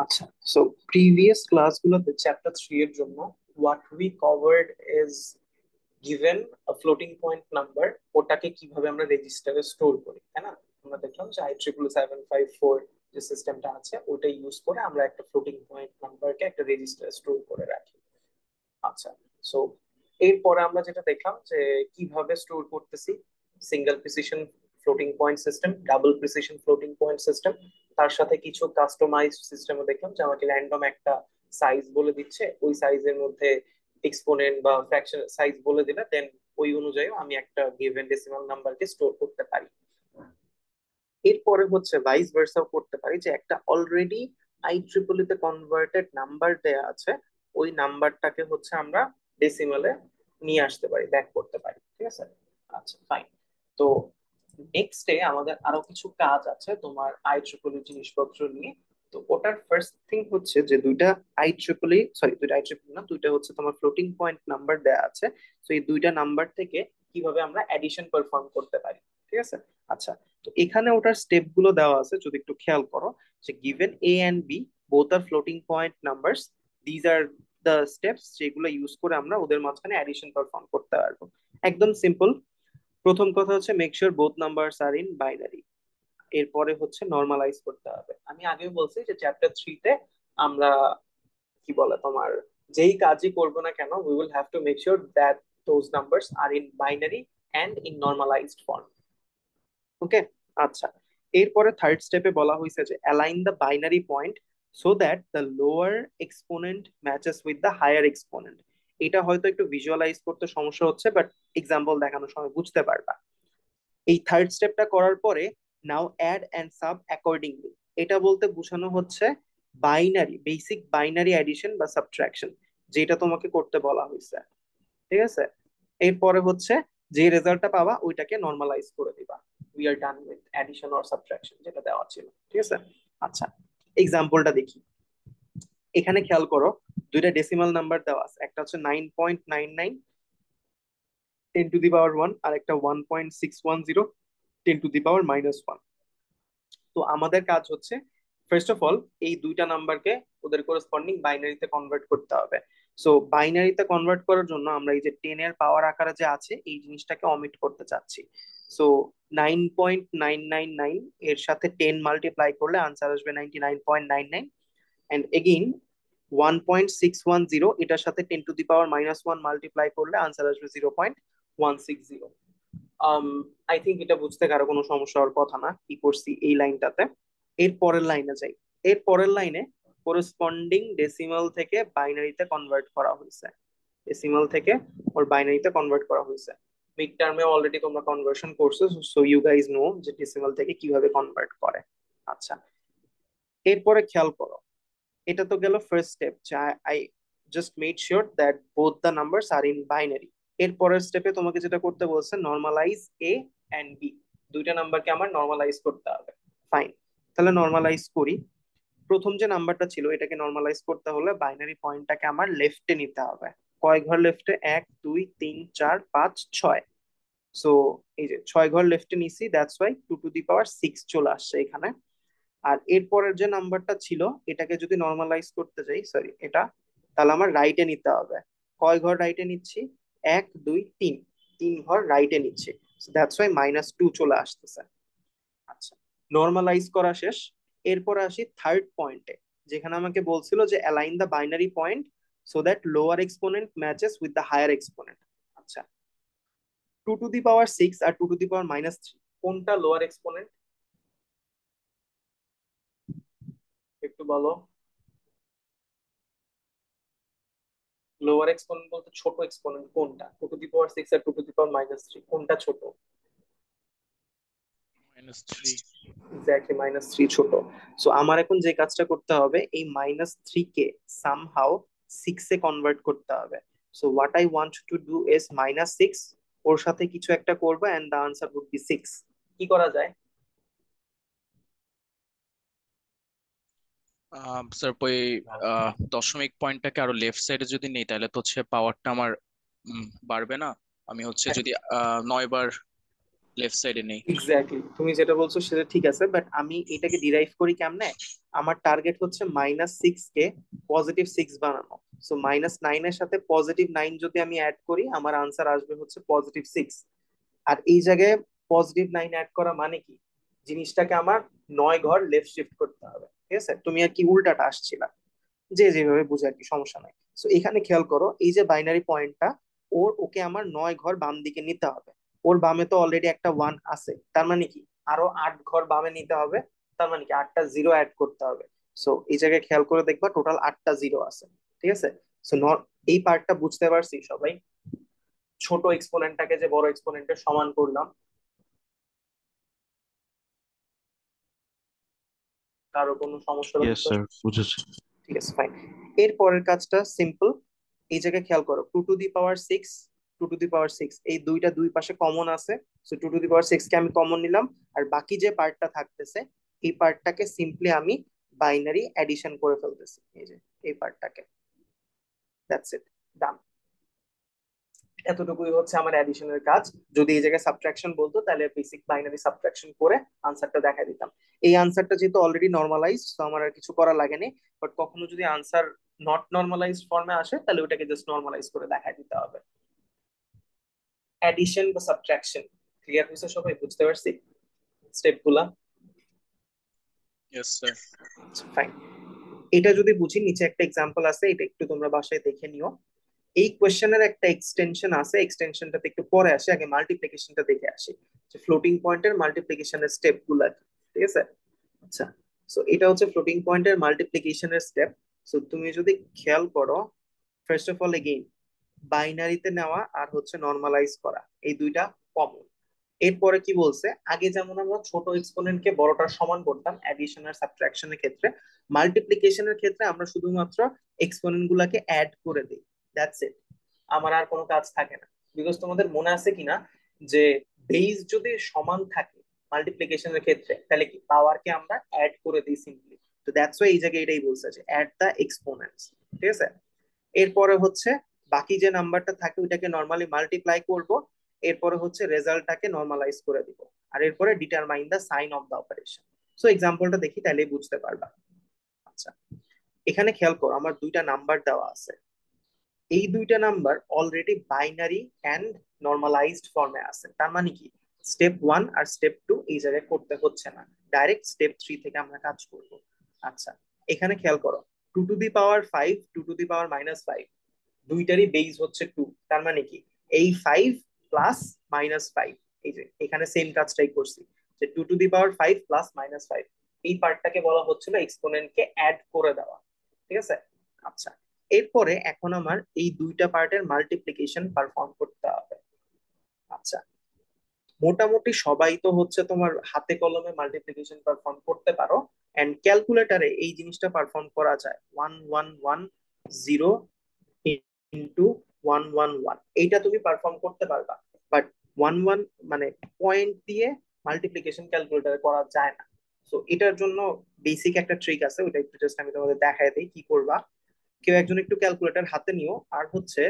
আচ্ছা, so previous ক্লাসগুলোতে chapter 3 এর জন্য what we covered is given a floating point number, ওটাকে কিভাবে আমরা রেজিস্টারে স্টোর করি, তাই না? আমরা দেখলাম যে IEEE 754 যে সিস্টেমটা আছে ওটা ইউজ করে আমরা একটা ফ্লোটিং পয়েন্ট নাম্বারকে একটা রেজিস্টারে স্টোর করে রাখি। আচ্ছা, সো এরপরে আমরা যেটা দেখলাম যে কিভাবে স্টোর করতেছি, single precision floating point system, double precision floating point system, তার সাথে কিছু কাস্টমাইজড সিস্টেমও দেখলাম যে আমাকে র্যান্ডম একটা সাইজ বলে দিচ্ছে, ওই সাইজের মধ্যে এক্সপোনেন্ট বা ফ্র্যাকশন সাইজ বলে দিলে দেন ওই অনুযায়ী আমি একটা গিভেন ডেসিমাল নাম্বারকে স্টোর করতে পারি। এরপরে হচ্ছে ভাইস ভার্সাও করতে পারি, যে একটা অলরেডি IEEE তে কনভার্টেড নাম্বার দেয়া আছে, ওই নাম্বারটাকে হচ্ছে আমরা ডেসিমালে নিয়ে আসতে পারি, ব্যাক করতে পারি। ঠিক আছে, আচ্ছা ফাইন। তো নেক্সটে আমাদের আরো কিছু কাজ আছে তোমার IEEE জিনিসপত্র নিয়ে। তো ওটার ফার্স্ট থিং হচ্ছে যে দুইটা হচ্ছে তোমার ফ্লোটিং পয়েন্ট নাম্বার দেয়া আছে। তো এই দুইটা নাম্বার থেকে কিভাবে আমরা অ্যাডিশন পারফর্ম করতে পারি। ঠিক আছে, আচ্ছা। তো এখানে ওটার স্টেপ গুলো দেওয়া আছে, যদি একটু খেয়াল করো, যে given A and B both are floating point numbers, these are the steps যেগুলো ইউজ করে আমরা ওদের মাঝখানে অ্যাডিশন পারফর্ম করতে পারবো। একদম সিম্পল। প্রথম কথা হচ্ছে make sure both numbers are in binary. এরপরে হচ্ছে নর্মালাইজ করতে হবে। আমি আগেও বলছি যে চ্যাপ্টার 3 তে আমরা কি বলে তোমার যেই কাজই করব না কেন, we will have to make sure that those numbers are in binary and in normalized form. Okay, আচ্ছা। এরপরে থার্ড স্টেপে বলা হয়েছে যে align the binary point so that the lower exponent matches with the higher exponent. এটা হয়তো একটু visualise করতে সমস্যা হচ্ছে, বাট এক্সাম্পল দেখানোর সময় বুঝতে পারবা। এই থার্ড স্টেপটা করার পরে now add and sub accordingly, এটা বলতে বোঝানো হচ্ছে বাইনারি, বেসিক বাইনারি অ্যাডিশন বা সাবট্রাকশন, যেটা তোমাকে করতে বলা হয়েছে। ঠিক আছে, এরপরে হচ্ছে যে রেজাল্টটা পাবা ওইটাকে নর্মালাইজ করে দিবা। We are done with addition or subtraction যেটা দেওয়া ছিল। ঠিক আছে, আচ্ছা। এক্সাম্পলটা দেখি। এখানে খেয়াল করো, দুইটা ডেসিমাল নাম্বার দেওয়া আছে, একটা হচ্ছে 9.99 10⁻1, আর একটা 1.610 10⁻−1। তো আমাদের কাজ হচ্ছে ফার্স্ট অফ অল এই দুইটা নাম্বারকে ওদের করেসপন্ডিং বাইনারিতে কনভার্ট করতে হবে। সো বাইনারিতে কনভার্ট করার জন্য আমরা এই যে 10 এর পাওয়ার আকারে যে আছে এই জিনিসটাকে অমিট করতে চাচ্ছি। সো 9.999 এর সাথে 10 মাল্টিপ্লাই করলে আনসার আসবে 99.99। অ্যান্ড এগেইন 1.610 এটার সাথে 10⁻−1 মাল্টিপ্লাই করলে আনসার আসবে 0.160। আই থিঙ্ক এটা বুঝতে কারো কোনো সমস্যা হওয়ার কথা না কি করছি এই লাইনটাতে। এর পরের লাইনে যাই। এর পরের লাইনে করেসপন্ডিং ডেসিমাল থেকে বাইনারিতে কনভার্ট করা হয়েছে, ডেসিমাল থেকে ওর বাইনারিতে কনভার্ট করা হয়েছে। মিড টার্মে অলরেডি তোমরা কনভার্সন করছো, সো ইউ গাইজ নো যে ডেসিমাল থেকে কিভাবে কনভার্ট করে। আচ্ছা, এরপরে খেয়াল করো, এটা তো গেল first step, I just made sure that both the numbers are in binary. এর পরের স্টেপে তোমাকে যেটা করতে বলছে নর্মালাইজ এ এন্ড বি, দুইটা নাম্বারকে আমার নর্মালাইজ করতে হবে। ফাইন, তাহলে নর্মালাইজ করি। প্রথম যে নাম্বারটা ছিল এটাকে নর্মালাইজ করতে হলে বাইনারি পয়েন্টটাকে আমার লেফটে নিতে হবে। কয় ঘর লেফটে? 1 2 3 4 5 6। সো এই যে 6 ঘর লেফটে নিছি, দ্যাটস ওয়াই 2⁻6 চলে আসছে এখানে। আর এরপরের যে নাম্বারটা ছিল এটাকে যদি নর্মালাইজ করতে চাই, সরি এটা, তাহলে আমার রাইটে নিতে হবে। কয় ঘর রাইটে নিচ্ছি? 1 2 3, 3 ঘর রাইটে নিচ্ছি। দ্যাটস ওয়াই -2 চলে আসতেছে। আচ্ছা, নর্মালাইজ করা শেষ। এরপরে আসি থার্ড পয়েন্টে, যেখানে আমাকে বলছিল যে align the binary point so that lower exponent matches with the higher exponent. আচ্ছা, 2⁻6 আর 2⁻−3 কোনটা লোয়ার এক্সপোনেন্ট একটু বলো। লোয়ার এক্সপোনেন্ট বলতে ছোট এক্সপোনেন্ট কোনটা? 2⁻6 আর 2⁻−3 কোনটা ছোট? -3। এক্স্যাক্টলি -3 ছোট। সো আমার এখন যে কাজটা করতে হবে এই -3 কে সামহাউ 6 এ কনভার্ট করতে হবে। So what I want to do is -6 ওর সাথে কিছু একটা করবো and the answer would be 6। কি করা যায়? স্যার ওই দশমিক পয়েন্টটাকে আরো লেফট সাইডে যদি নেই তাহলে তো হচ্ছে পাওয়ারটা আমার বাড়বে না। আমি হচ্ছে যদি 9 বার লেফট সাইডে নেই। এক্স্যাক্টলি, তুমি যেটা বলছো সেটা ঠিক আছে, বাট আমি এটাকে ডিরাইভ করি কেমনে? আমার টার্গেট হচ্ছে -6 কে +6 বানানো। সো -9 এর সাথে +9 যদি আমি অ্যাড করি, আমার আনসার আসবে হচ্ছে +6। আর এই জায়গায় +9 অ্যাড করা মানে কি, জিনিসটাকে আমার 9 ঘর লেফট শিফট করতে হবে। ঠিক আছে, তুমি আর কি উল্টাটা আসছিলা, যে যেভাবে বুঝে আর কি, সমস্যা নাই। তো এখানে খেয়াল করো, এই যে বাইনারি পয়েন্টটা, ওকে আমার 9 ঘর বাম দিকে নিতে হবে। ওর বামে তো অলরেডি একটা 1 আছে, তার মানে কি আরো 8 ঘর বামে নিতে হবে। তার মানে কি 8টা জিরো অ্যাড করতে হবে। সো এই জায়গায় খেয়াল করে দেখবা টোটাল 8টা জিরো আছে। ঠিক আছে, সো এই পার্টটা বুঝতে পারছি সবাই? ছোট এক্সপোনেন্টটাকে যে বড় এক্সপোনেন্টের সমান করলাম, কারো কোনো সমস্যা ইয়েস হচ্ছে? স্যার, বুঝেছি। ঠিক আছে, ফাইন। এর পরের কাজটা সিম্পল। এই জায়গায় খেয়াল করো, 2 to the power 6, 2 to the পাওয়ার 6, এই দুইটা দুই পাশে কমন আছে। সো 2 টু দি পাওয়ার 6 কে আমি কমন নিলাম। আর বাকি যে পার্টটা থাকতেছে, এই পার্টটাকে সিম্পলি আমি বাইনারি অ্যাডিশন করে ফেলতেছি, এই যে এই পার্টটাকে। দ্যাটস ইট, ডান। এতটুকুই হচ্ছে আমার অ্যাডিশনের কাজ। যদি এই জায়গায় সাবট্রাকশন বলতো, তাহলে বেসিক বাইনারি সাবট্রাকশন করে আনসারটা দেখা দিতাম। এই আনসারটা যেহেতু অলরেডি নর্মালাইজ, তো আমার আর কিছু করা লাগেনি। বাট কখনো যদি আনসার নট নর্মালাইজড ফর্মে আসে, তাহলে ওটাকে জাস্ট নর্মালাইজ করে দেখা দিতে হবে। অ্যাডিশন বা সাবট্রাকশন ক্লিয়ার হয়েছে সবাই? বুঝতে পারছি স্টেপ গুলা? Yes sir. ফাইন। এটা যদি বুঝি, নিচে একটা এক্সাম্পল আছে, এটা একটু তোমরা বাসায় দেখে নিও। এই কোয়েশ্চেনের একটা এক্সটেনশন আছে, এক্সটেনশনটাতে একটু পরে আসে, আগে মাল্টিপ্লিকেশনটা দেখে আসি, যে ফ্লোটিং পয়েন্টের মাল্টিপ্লিকেশনের স্টেপ গুলা কি। ঠিক আছে, আচ্ছা। সো এটা হচ্ছে ফ্লোটিং পয়েন্টের মাল্টিপ্লিকেশনের স্টেপ। সো তুমি যদি খেয়াল করো, ফার্স্ট অফ অল এগেইন, বাইনারিতে নেওয়া আর হচ্ছে নর্মালাইজ করা, এই দুইটা কমন। এরপরে কি বলছে, আগে যেমন আমরা ছোট এক্সপোনেন্টকে বড়টার সমান করতাম অ্যাডিশন আর সাবট্রাকশনের ক্ষেত্রে, মাল্টিপ্লিকেশনের ক্ষেত্রে আমরা শুধুমাত্র এক্সপোনেন্ট গুলাকে অ্যাড করে দিই। দ্যাটস ইট, আমার আর কোনো কাজ থাকে না। বিকজ তোমাদের মনে আছে কিনা, যে বেস যদি সমান থাকে মাল্টিপ্লিকেশনের ক্ষেত্রে, তাহলে কি পাওয়ারকে আমরা অ্যাড করে দিই সিম্পলি। তো দ্যাটস ওয়াই এই জায়গায় এটাই বলছে যে অ্যাড দ্য এক্সপোনেন্টস। ঠিক আছে, এরপরে হচ্ছে বাকি যে নাম্বারটা থাকে ওইটাকে নর্মালি মাল্টিপ্লাই করব। এরপরে হচ্ছে রেজাল্টটাকে নর্মালাইজ করে দিব। আর এরপরে determine the sign of the operation. So এক্সাম্পলটা দেখি, তাহলেই বুঝতে পারবা। আচ্ছা, এখানে খেয়াল করো, আমার দুইটা নাম্বার দেওয়া আছে। এই দুইটা number already binary and normalised ফর্মে আছে। তার মানে কি স্টেপ 1 আর স্টেপ 2 এই জায়গায় করতে হচ্ছে না, ডাইরেক্ট স্টেপ 3 থেকে আমরা কাজ করব। আচ্ছা, এখানে খেয়াল করো, 2 to the power 5, 2 to the পাওয়ার -5, দুইটারই বেস হচ্ছে 2। তার মানে কি এই 5 প্লাস -5, এই যে এখানে সেম কাজটাই করছি, যে 2 টু দি পাওয়ার 5 প্লাস -5, এই পার্টটাকে বলা হচ্ছিল এক্সপোনেন্টকে অ্যাড করে দেওয়া। ঠিক আছে, আচ্ছা। এরপরে এখন আমার এই দুইটা পার্টের মাল্টিপ্লিকেশন পারফর্ম করতে হবে। আচ্ছা, মোটামুটি সবাই তো হচ্ছে তোমার হাতে কলমে মাল্টিপ্লিকেশন পারফর্ম করতে পারো, এন্ড ক্যালকুলেটরে এই জিনিসটা পারফর্ম করা যায়। 1110 ইন্টু 111, এইটা তুমি পারফর্ম করতে পারবা। বাট 11 মানে পয়েন্ট দিয়ে মাল্টিপ্লিকেশন ক্যালকুলেটরে করা যায় না। তো এটার জন্য বেসিক একটা ট্রিক আছে, ওটা একটু জাস্ট আমি তোমাদের দেখাই দিই কি করবা। কেউ একজন একটু ক্যালকুলেটর হাতে নিও, আর হচ্ছে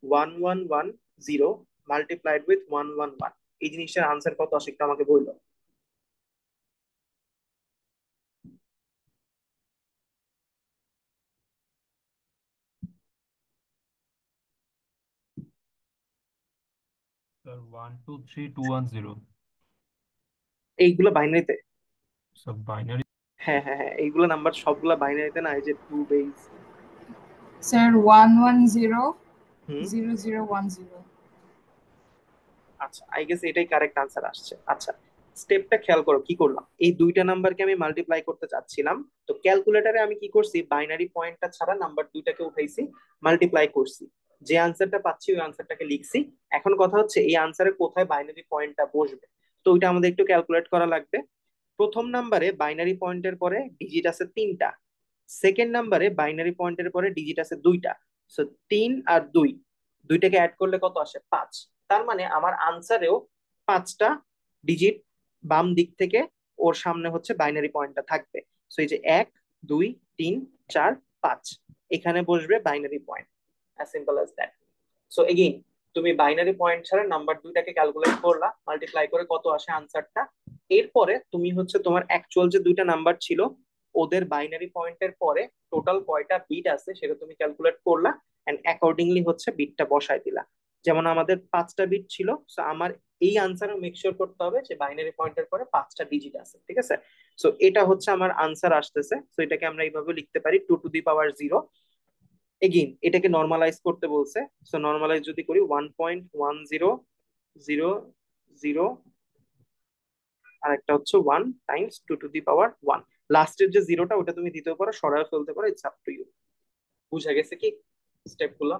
1110 মাল্টিপ্লাইড উইথ 111, এই জিনিসটার আনসার কত আসে একটু আমাকে বললো। Sir, 123210. এইগুলো বাইনারিতে? So binary. হ্যাঁ হ্যাঁ হ্যাঁ, এইগুলো নাম্বার সবগুলা বাইনারিতে না, এই যে 2 বেস। Sir, 110 হুম, 0010. আচ্ছা, আই গেস এটাই কারেক্ট আনসার আসছে। আচ্ছা, স্টেপটা খেয়াল করো কি করলাম, এই দুইটা নাম্বারকে আমি মাল্টিপ্লাই করতে চাচ্ছিলাম। তো ক্যালকুলেটরে আমি কি করছি, বাইনারি পয়েন্টটা ছাড়া নাম্বার দুইটাকে উঠাইছি, মাল্টিপ্লাই করছি, যে আনসারটা পাচ্ছি ওই আনসারটাকে লিখছি। এখন কথা হচ্ছে এই আনসারে কোথায় বাইনারি পয়েন্টটা বসবে, তো ওইটা আমাদের একটু ক্যালকুলেট করা লাগবে। প্রথম নাম্বারে বাইনারি পয়েন্টের পরে ডিজিট আছে 3টা, সেকেন্ড নাম্বারে বাইনারি পয়েন্টের পরে ডিজিট আছে 2টা। সো 3 আর 2, দুইটাকে অ্যাড করলে কত আসে, 5। তার মানে আমার আনসারেও 5টা ডিজিট বাম দিক থেকে ওর সামনে হচ্ছে বাইনারি পয়েন্টটা থাকবে। সো এই যে 1 2 3 4 5, এখানে বসবে binary point, as simple as that. So again তুমি বাইনারি পয়েন্ট ছাড়া নাম্বার দুইটাকে ক্যালকুলেট করলা, মাল্টিপ্লাই করে কত আসে আনসারটা। এরপরে তুমি হচ্ছে তোমার অ্যাকচুয়াল যে দুইটা নাম্বার ছিল ওদের বাইনারি পয়েন্টের পরে টোটাল কয়টা বিট আছে সেটা তুমি ক্যালকুলেট করলা, এন্ড অ্যাকর্ডিংলি হচ্ছে বিটটা বসাই দিলা। যেমন আমাদের 5টা বিট ছিল, সো আমার এই আনসারও মেক শিওর করতে হবে যে বাইনারি পয়েন্টের পরে 5টা ডিজিট আছে, ঠিক আছে। সো এটা হচ্ছে আমার আনসার আসতেছে, সো এটাকে আমরা এইভাবে লিখতে পারি 2 টু দি পাওয়ার 0। এগেইন এটাকে নর্মালাইজ করতে বলছে, সো নর্মালাইজ যদি করি 1.1000, আর একটা হচ্ছে 1 টাইমস 2 টু দি পাওয়ার 1। লাস্টের যে জিরোটা ওটা তুমি দিতেও পারো, সরায় ফেলতে পারো, ইটস আপ টু ইউ। বুঝা গেছে কি স্টেপ গুলো?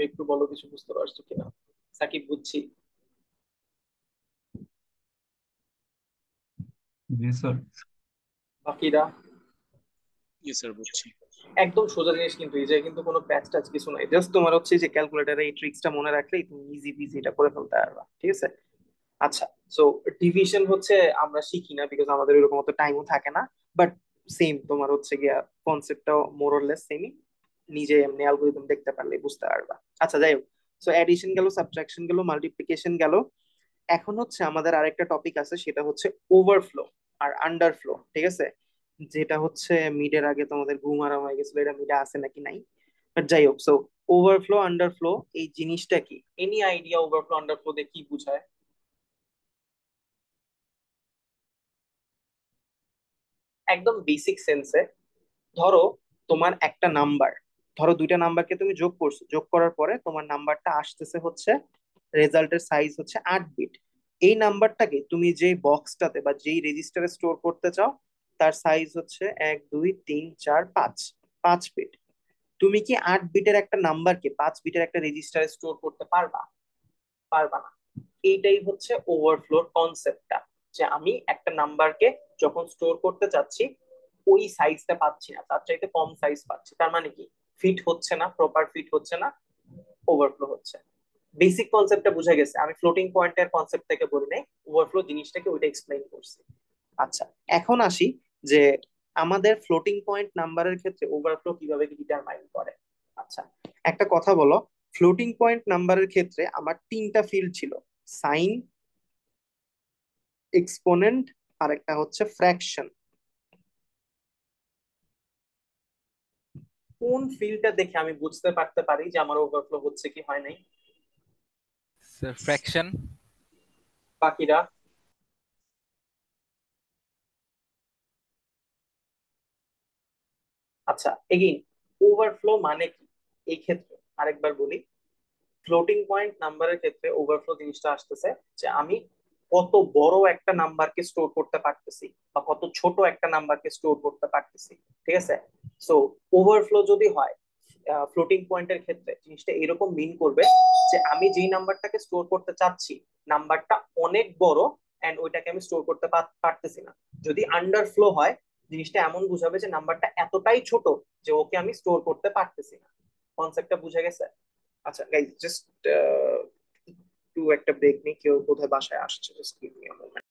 একটু বলো কিছু বুঝতে পারছো কিনা। সাকিব বুঝছি, জি স্যার। বাকিরা? জি স্যার, বুঝছি। একদম সোজা জিনিস, কিন্তু এই যে কিন্তু কোনো প্যাচ ট্যাচ কিছু নাই, জাস্ট তোমার হচ্ছে যে ক্যালকুলেটারে এই ট্রিক্সটা মনে রাখলেই তুমি ইজি পিজি এটা করে ফেলতে পারবা, ঠিক আছে। আচ্ছা, সো ডিভিশন হচ্ছে আমরা শিখি না বিকজ আমাদের এরকম অত টাইমও থাকে না, বাট সেম তোমার হচ্ছে গিয়া কনসেপ্টটাও মোর অর লেস সেমই, নিজে এমনি অ্যালগরিদম দেখতে পারলে বুঝতে পারবা। আচ্ছা যাই হোক, সো অ্যাডিশন গেল, সাবট্রাকশন গেল, মাল্টিপ্লিকেশন গেল। এখন হচ্ছে আমাদের আরেকটা টপিক আছে, সেটা হচ্ছে ওভারফ্লো আর আন্ডারফ্লো, ঠিক আছে। যেটা হচ্ছে মিডের আগে তোমাদের ঘুম আরাম হয়ে গেছিল, এটা মিডে আছে নাকি নাই, বাট যাই হোক। সো ওভারফ্লো আন্ডারফ্লো এই জিনিসটা কি? এনি আইডিয়া ওভারফ্লো আন্ডারফ্লো দিয়ে কি বোঝায়? একদম বেসিক সেন্সে, ধরো তোমার একটা নাম্বার, ধরো দুইটা নাম্বারকে তুমি যোগ করছো, যোগ করার পরে তোমার নাম্বারটা আসতেছে হচ্ছে, রেজাল্টের সাইজ হচ্ছে 8 বিট। এই নাম্বারটাকে তুমি যেই বক্সটাতে বা যেই রেজিস্টারে স্টোর করতে চাও তার সাইজ হচ্ছে 1 2 3 4 5, 5 বিট। তুমি কি 8 বিটের একটা নাম্বারকে 5 বিটের একটা রেজিস্টারে স্টোর করতে পারবা? পারবা না। এইটাই হচ্ছে ওভারফ্লোর কনসেপ্টটা, যে আমি একটা নাম্বারকে যখন স্টোর করতে চাচ্ছি ওই সাইজটা পাচ্ছি না, তার চাইতে কম সাইজ পাচ্ছি, তার মানে কি ফিট হচ্ছে না, প্রপার ফিট হচ্ছে না, ওভারফ্লো হচ্ছে। বেসিক কনসেপ্টটা বুঝে গেছে, আমি ফ্লোটিং পয়েন্টের কনসেপ্ট থেকে বলি নাই, ওভারফ্লো জিনিসটাকে ওইটা এক্সপ্লেইন করছি। আচ্ছা, এখন আসি যে আমাদের ফ্লোটিং পয়েন্ট নাম্বারের ক্ষেত্রে ওভারফ্লো কিভাবে ডিটারমাইন করে। আচ্ছা, একটা কথা বলো, ফ্লোটিং পয়েন্ট নাম্বারের ক্ষেত্রে আমার 3টা ফিল্ড ছিল, সাইন, এক্সপোনেন্ট, আর একটা হচ্ছে ফ্র্যাকশন। কোন ফিল্ডটা দেখে আমি বুঝতে পারতে পারি যে আমার ওভারফ্লো হচ্ছে কি হয় নাই? Sir fraction. বাকিরা? আচ্ছা, এগেইন ওভারফ্লো মানে কি এই ক্ষেত্রে আরেকবার বলি। ফ্লোটিং পয়েন্ট নাম্বারের ক্ষেত্রে ওভারফ্লো জিনিসটা আসতেছে যে আমি কত বড় একটা নাম্বারকে স্টোর করতে পারতেছি বা কত ছোট একটা নাম্বারকে স্টোর করতে পারতেছি, ঠিক আছে। সো ওভারফ্লো যদি হয় ফ্লোটিং পয়েন্টের ক্ষেত্রে জিনিসটা এরকম মিন করবে যে আমি যেই নাম্বারটাকে স্টোর করতে চাচ্ছি নাম্বারটা অনেক বড়, এন্ড ওইটাকে আমি স্টোর করতে পারতেছি না। যদি আন্ডারফ্লো হয় জিনিসটা এমন বুঝাবে যে নাম্বারটা এতটাই ছোট যে ওকে আমি স্টোর করতে পারতেছি না। কনসেপ্টটা বুঝে গেছে? আচ্ছা গাইজ, জাস্ট একটু একটা ব্রেক নিই, কেউ বোধহয় বাসায় আসছে, just give me a moment.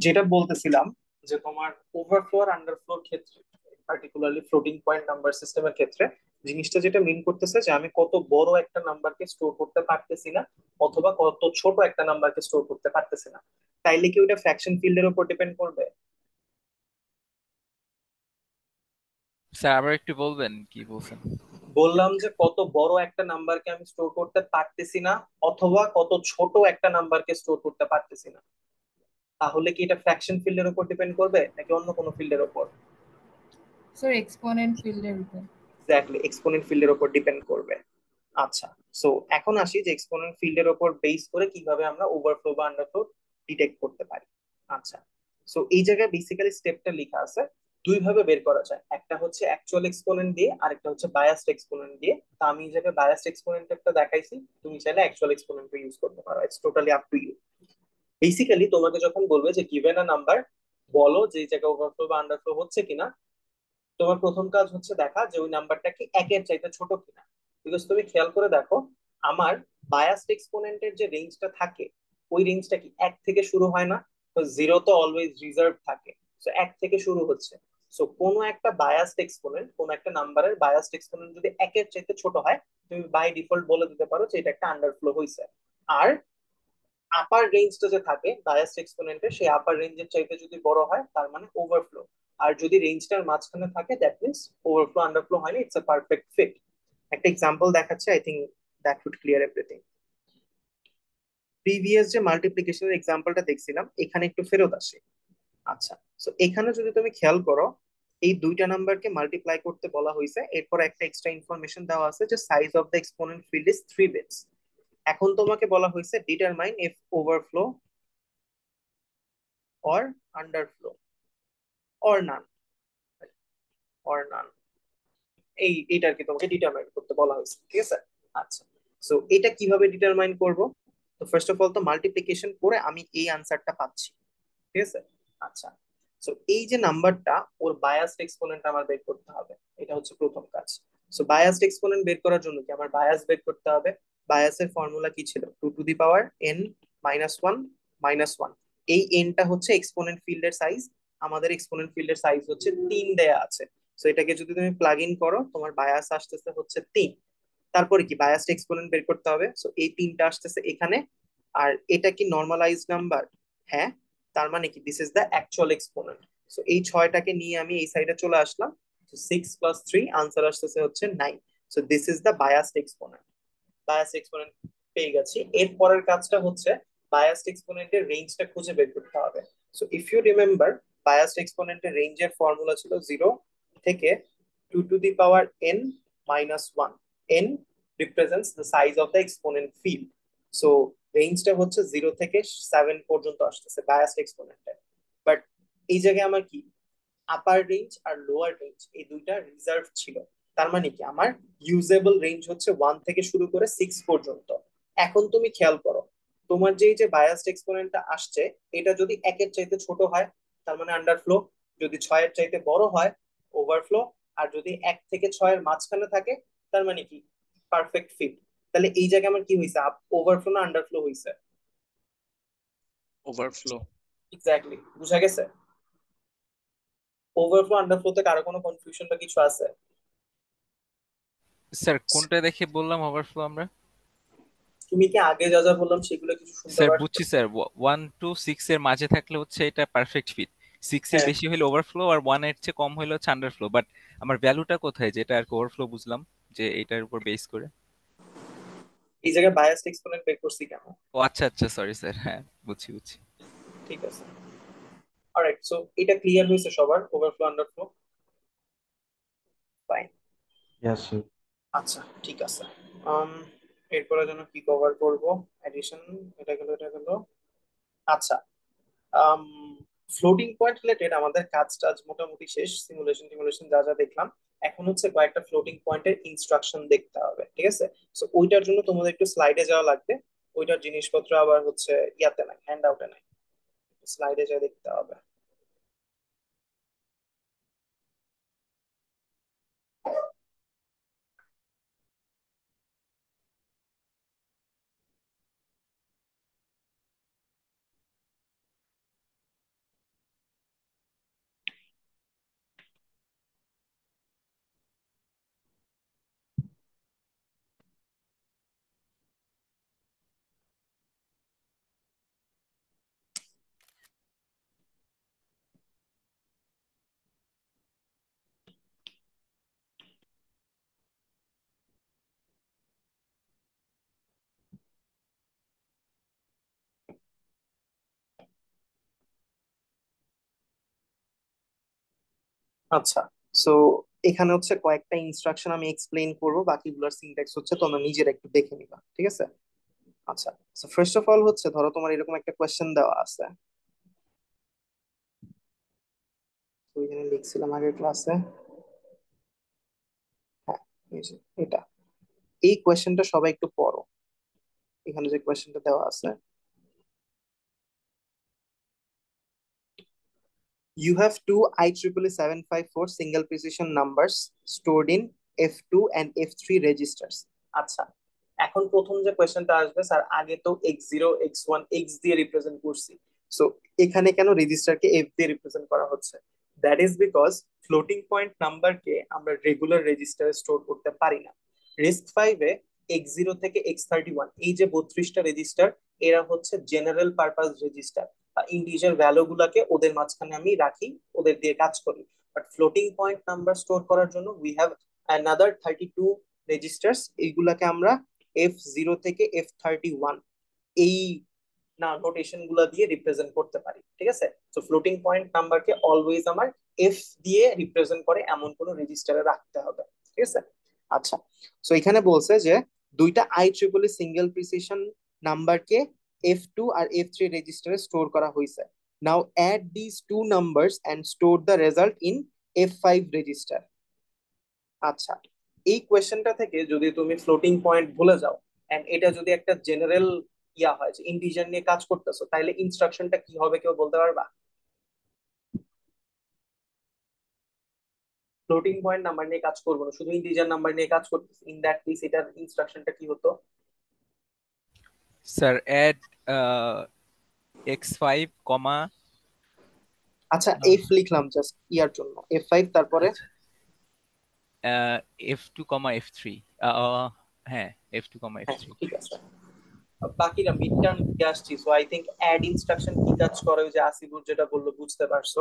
যেটা বলতেছিলাম যে তোমার ওভারফ্লো আর আন্ডারফ্লোর ক্ষেত্রে, পার্টিকুলারলি ফ্লোটিং পয়েন্ট নাম্বার সিস্টেমের ক্ষেত্রে জিনিসটা যেটা মিন করতেছে যে আমি কত বড় একটা নাম্বারকে স্টোর করতে পারতেছি না অথবা কত ছোট একটা নাম্বারকে স্টোর করতে পারতেছি না। তাইলে কি ওটা ফ্র্যাকশন ফিল্ডের উপর ডিপেন্ড করবে? স্যার আবার একটু বলবেন কি বলছেন? বললাম যে কত বড় একটা নাম্বারকে আমি স্টোর করতে পারতেছি না অথবা কত ছোট একটা নাম্বারকে স্টোর করতে পারতেছি না, তাহলে কি এটা ফ্র্যাকশন ফিল্ডের উপর ডিপেন্ড করবে নাকি অন্য কোনো ফিল্ডের উপর? স্যার এক্সপোনেন্ট ফিল্ডের উপর। এক্স্যাক্টলি, এক্সপোনেন্ট ফিল্ডের উপর ডিপেন্ড করবে। আচ্ছা, সো এখন আসি যে এক্সপোনেন্ট ফিল্ডের উপর বেস করে কিভাবে আমরা ওভারফ্লো বা আন্ডারফ্লো ডিটেক্ট করতে পারি। আচ্ছা, সো এই জায়গায় বেসিক্যালি স্টেপটা লেখা আছে দুই ভাবে বের করা যায়, একটা হচ্ছে অ্যাকচুয়াল এক্সপোনেন্ট দিয়ে আর একটা হচ্ছে বায়াসড এক্সপোনেন্ট দিয়ে। তা আমি এই জায়গায় বায়াসড এক্সপোনেন্টটা দেখাইছি, তুমি চাইলে অ্যাকচুয়াল এক্সপোনেন্ট ইউজ করতে পারো, it's totally up to you. Basically তোমাকে যখন বলবে যে গিভেন আ নাম্বার, বলো যে এই জায়গায় ওভারফ্লো বা আন্ডারফ্লো হচ্ছে কিনা, তোমার প্রথম কাজ হচ্ছে দেখা যে ওই নাম্বারটা কি একের চাইতে ছোট কিনা। বিকজ তুমি খেয়াল করে দেখো, আমার বায়াসড এক্সপোনেন্টের যে রেঞ্জটা থাকে, ওই রেঞ্জটা কি এক থেকে শুরু হয় না? তো জিরো তো অলওয়েজ রিজার্ভ থাকে, সো এক থেকে শুরু হচ্ছে। সো কোনো একটা বায়াসড এক্সপোনেন্ট, কোনো একটা নাম্বারের বায়াসড এক্সপোনেন্ট যদি একের চাইতে ছোট হয়, তুমি বাই ডিফল্ট বলে দিতে পারো যে এটা একটা আন্ডারফ্লো হয়েছে। আর আপার রেঞ্জটা যে থাকে বায়াসড এক্সপোনেন্টের, সেই আপার রেঞ্জের চাইতে যদি বড় হয় তার মানে ওভারফ্লো। আর যদি রেঞ্জটার মাঝখানে থাকে দ্যাট মিনস ওভারফ্লো আন্ডারফ্লো হয়নি, ইটস আ পারফেক্ট ফিট। একটা এক্সাম্পল দেখাচ্ছে, I think that would clear everything. Previous যে মাল্টিপ্লিকেশনের এক্সাম্পলটা দেখছিলাম, এখানে একটু ফেরত আসে। আচ্ছা, সো এখানে যদি তুমি খেয়াল করো, এই দুইটা নাম্বারকে মাল্টিপ্লাই করতে বলা হয়েছে, এরপর একটা এক্সট্রা ইনফরমেশন দেওয়া আছে যে size of the exponent field is 3 bits. এখন তোমাকে বলা হয়েছে determine if overflow or underflow or NaN, or NaN, এইটা আর কি তোমাকে ডিটারমাইন করতে বলা হয়েছে, ঠিক আছে? আচ্ছা, সো এটা কিভাবে ডিটারমাইন করব? তো ফার্স্ট অফ অল তো মাল্টিপ্লিকেশন করে আমি এই আনসারটা পাচ্ছি, ঠিক আছে? আচ্ছা, সো এই যে নাম্বারটা, ওর বায়াসড এক্সপোনেন্ট আমার বের করতে হবে, এটা হচ্ছে প্রথম কাজ। সো বায়াসড এক্সপোনেন্ট বের করার জন্য কি আমার বায়াস বের করতে হবে? বায়াসের ফর্মুলা কি ছিল? 2 to the power n minus 1 minus 1। এই এনটা হচ্ছে এক্সপোনেন্ট ফিল্ডের সাইজ, আমাদের এক্সপোনেন্ট ফিল্ডের সাইজ হচ্ছে 3 দেয়া আছে। সো এটাকে যদি তুমি প্লাগ ইন করো, তোমার বায়াস আসতেছে হচ্ছে 3। তারপরে কি বায়াসড এক্সপোনেন্ট বের করতে হবে, সো এই 3টা আসতেছে এখানে। আর এটা কি নর্মালাইজড নাম্বার? হ্যাঁ। তার মানে কি this is the actual exponent. So এই 6টাকে নিয়ে আমি এই সাইডে চলে আসলাম। সো 6 + 3 আনসার আসতেছে হচ্ছে 9। So this is the biased exponent. Biased exponent পেয়ে গেছি। এর পরের কাজটা হচ্ছে বায়াসড এক্সপোনেন্টের রেঞ্জটা খুঁজে বের করতে হবে। So if you remember, biased এক্সপোনেন্টের রেঞ্জের ফর্মুলা ছিল 0 থেকে 2 to the power n minus 1। n represents the size of the exponent field. So রেঞ্জটা হচ্ছে 0 থেকে 7 পর্যন্ত আসতেছে বায়াসড এক্সপোনেন্টে। বাট এই জায়গায় আমার কি আপার রেঞ্জ আর লোয়ার রেঞ্জ এই দুইটা রিজার্ভ ছিল। তার মানে কি আমার ইউজেবল রেঞ্জ হচ্ছে 1 থেকে শুরু করে 6 পর্যন্ত। এখন তুমি খেয়াল করো, তোমার যে এই যে বায়াসড এক্সপোনেন্টটা আসছে, এটা যদি একের চাইতে ছোট হয় তার মানে আন্ডারফ্লো, যদি 6-এর চাইতে বড় হয় ওভারফ্লো, আর যদি 1 থেকে 6-এর মাঝখানে থাকে তার মানে কি পারফেক্ট ফিট। তাহলে এই জায়গায় আমার কি হয়েছে, ওভারফ্লো না আন্ডারফ্লো হয়েছে? ওভারফ্লো। এক্স্যাক্টলি, বুঝা গেছে? ওভারফ্লো আন্ডারফ্লোতে কারো কোনো কনফিউশন বা কিছু আছে? স্যার কোনটা দেখে বললাম ওভারফ্লো আমরা? তুমি কি আগে যা যা বললাম সেগুলো কিছু শুনতে স্যার পারছো? বুঝছি স্যার, 1 to 6 এর মাঝে থাকলে হচ্ছে এটা পারফেক্ট ফিট, 6 এর হ্যাঁ, বেশি হলে ওভারফ্লো, আর 1 এর চেয়ে কম হলে হচ্ছে আন্ডারফ্লো। বাট আমার ভ্যালুটা কোথায়, যেটা আর কি ওভারফ্লো বুঝলাম, যে এটার উপর বেস করে? এই জায়গায় বায়াসড এক্সপোনেন্ট বের করছি কেন? ও আচ্ছা আচ্ছা, সরি স্যার, হ্যাঁ বুঝছি বুঝছি। ঠিক আছে, অলরাইট। সো এটা ক্লিয়ার হয়েছে সবার, overflow underflow? Fine. Yes, sir. আচ্ছা, ঠিক আছে। um এরপরে যেন কি কভার করব? এডিশন, এটা গেল, এটা গেল। আচ্ছা, um ফ্লোটিং পয়েন্ট রিলেটেড আমাদের কাজ টাজ মোটামুটি শেষ, সিমুলেশন টিমুলেশন যা যা দেখলাম। এখন হচ্ছে কয়েকটা ফ্লোটিং পয়েন্টের ইনস্ট্রাকশন দেখতে হবে, ঠিক আছে? সো ওইটার জন্য তোমাদের একটু স্লাইডে যাওয়া লাগবে। ওইটার জিনিসপত্র আবার হচ্ছে ইয়াতে নাই, হ্যান্ড আউটে নাই, স্লাইডে যা দেখতে হবে। আচ্ছা, সো এখানে হচ্ছে কয়েকটা ইনস্ট্রাকশন আমি এক্সপ্লেইন করব, বাকিগুলোর সিনট্যাক্স হচ্ছে তোমরা নিজেরা একটু দেখে নিবা, ঠিক আছে? আচ্ছা, সো ফার্স্ট অফ অল হচ্ছে ধরো তোমার এরকম একটা কোয়েশ্চেন দেওয়া আছে, এখানে লিখছিলাম আগের ক্লাসে। হ্যাঁ, এই যে এটা, এই কোয়েশ্চেনটা সবাই একটু পড়ো। এখানে যে কোয়েশ্চেনটা দেওয়া আছে, you have two IEEE 754 single precision numbers stored in F2 and F3 registers. আচ্ছা, এখন প্রথম যে কোয়েশ্চেনটা আসবে, স্যার আগে তো x0 x1 x দিয়ে রিপ্রেজেন্ট করছি, সো এখানে কেন রেজিস্টারকে f দিয়ে রিপ্রেজেন্ট করা হচ্ছে? That is because floating point নাম্বারকে আমরা রেগুলার রেজিস্টারে স্টোর করতে পারি না। রিস্ক 5 এ x0 থেকে x31 এই যে 32টা রেজিস্টার, এরা হচ্ছে জেনারেল পারপাস রেজিস্টার, বা ইন্টিজার ভ্যালু গুলাকে ওদের মাঝখানে আমি রাখি, ওদের দিয়ে কাজ করি। But floating point number store করার জন্য উই হ্যাভ অ্যানাদার 32 রেজিস্টার্স, এইগুলাকে আমরা F0 থেকে F31 এই নোটেশন গুলা দিয়ে রিপ্রেজেন্ট করতে পারি, ঠিক আছে? তো ফ্লোটিং পয়েন্ট নাম্বারকে অলওয়েজ আমার এফ দিয়ে রিপ্রেজেন্ট করে এমন কোন রেজিস্টারে রাখতে হবে, ঠিক আছে? আচ্ছা, সো এখানে বলছে যে দুইটা IEEE সিঙ্গেল প্রিসিশন নাম্বারকে F2 আর F3 রেজিস্টারে স্টোর করা হয়েছে। Now add this two numbers and store the result in F5 register. আচ্ছা, এই কোয়েশ্চেনটা থেকে যদি তুমি ফ্লোটিং পয়েন্ট ভুলে যাও এন্ড এটা যদি একটা জেনারেল ইয়া হয় যে ইন্টিজার নিয়ে কাজ করতেছো, তাহলে ইনস্ট্রাকশনটা কি হবে কেউ বলতে পারবা? ফ্লোটিং পয়েন্ট নাম্বার নিয়ে কাজ করবো না, শুধু ইন্টিজার নাম্বার নিয়ে কাজ করতেছি, ইন দ্যাট কেস এটার ইনস্ট্রাকশনটা কি হতো? স্যার অ্যাড x5 কমা আচ্ছা, এফ লিখলাম জাস্ট ইয়ার জন্য, F5 তারপরে f2 কমা f3, হ্যাঁ f2 কমা হ্যাঁ, f3। ঠিক আছে। বাকিরা মিড টার্ম দিকে আসছি, so I think add instruction কি কাজ করে, ওই যে আসিফুর যেটা বললো বুঝতে পারছো,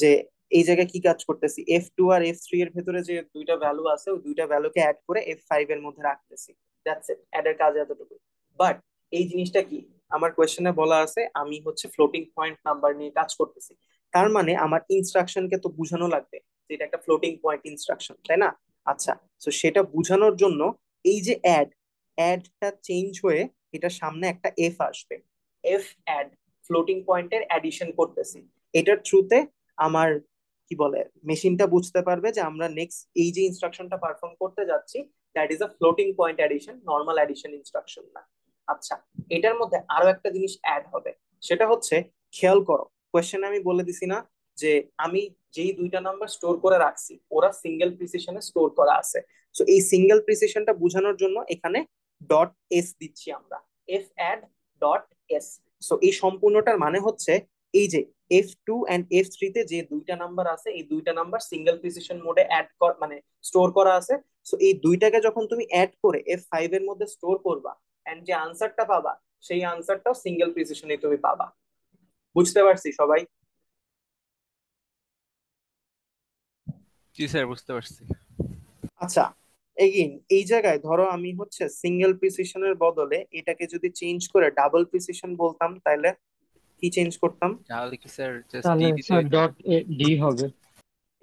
যে এই জায়গায় কি কাজ করতেছি, F2 আর F3 এর ভেতরে যে দুইটা ভ্যালু আছে ওই দুইটা ভ্যালুকে অ্যাড করে F5 এর মধ্যে রাখতেছি, দ্যাটস ইট, অ্যাড এর কাজ এতটুকু। বাট এই জিনিসটা কি, আমার কোয়েশ্চেনে বলা আছে আমি হচ্ছে ফ্লোটিং পয়েন্ট নাম্বার নিয়ে কাজ করতেছি, তার মানে আমার ইনস্ট্রাকশনকে তো বুঝানো লাগবে যে এটা একটা ফ্লোটিং পয়েন্ট ইনস্ট্রাকশন, তাই না? আচ্ছা, তো সেটা বুঝানোর জন্য এই যে অ্যাডটা চেঞ্জ হয়ে এটার সামনে একটা এফ আসবে, এফ অ্যাড, ফ্লোটিং পয়েন্টের অ্যাডিশন করতেছি। এটার থ্রুতে আমার কি বলে মেশিনটা বুঝতে পারবে যে আমরা নেক্সট এই যে ইনস্ট্রাকশনটা পারফর্ম করতে যাচ্ছি that is a floating point addition, normal addition instruction না। আচ্ছা, এটার মধ্যে আরো একটা জিনিস অ্যাড হবে, সেটা হচ্ছে, খেয়াল করো কোয়েশ্চেনে আমি বলে দিছি না যে আমি যেই দুইটা নাম্বার স্টোর করে রাখছি ওরা সিঙ্গেল প্রিসিশনে স্টোর করা আছে, সো এই সিঙ্গেল প্রিসিশনটা বোঝানোর জন্য এখানে ডট এস দিচ্ছি আমরা, F add dot S. So এই সম্পূর্ণটার মানে হচ্ছে এই যে F2 এন্ড F3 তে যে দুইটা নাম্বার আছে এই দুইটা নাম্বার সিঙ্গেল প্রিসিশন মোডে অ্যাড মানে স্টোর করা আছে, সো এই দুইটাকে যখন তুমি অ্যাড করে F5 এর মধ্যে স্টোর করবা এন্ড যে আনসারটা পাবা সেই আনসারটাও সিঙ্গেল প্রিসিশনে তুমি পাবা। বুঝতে পারছি সবাই? জি স্যার, বুঝতে পারছি। আচ্ছা, এগেইন এই জায়গায় ধরো আমি হচ্ছে সিঙ্গেল প্রিসিশনের বদলে এটাকে যদি চেঞ্জ করে ডাবল প্রিসিশন বলতাম, তাহলে কি চেঞ্জ করতাম? তাহলে কি স্যার জাস্ট তাহলে ডি দিতে স্যার হইতো? ডট ডি হবে।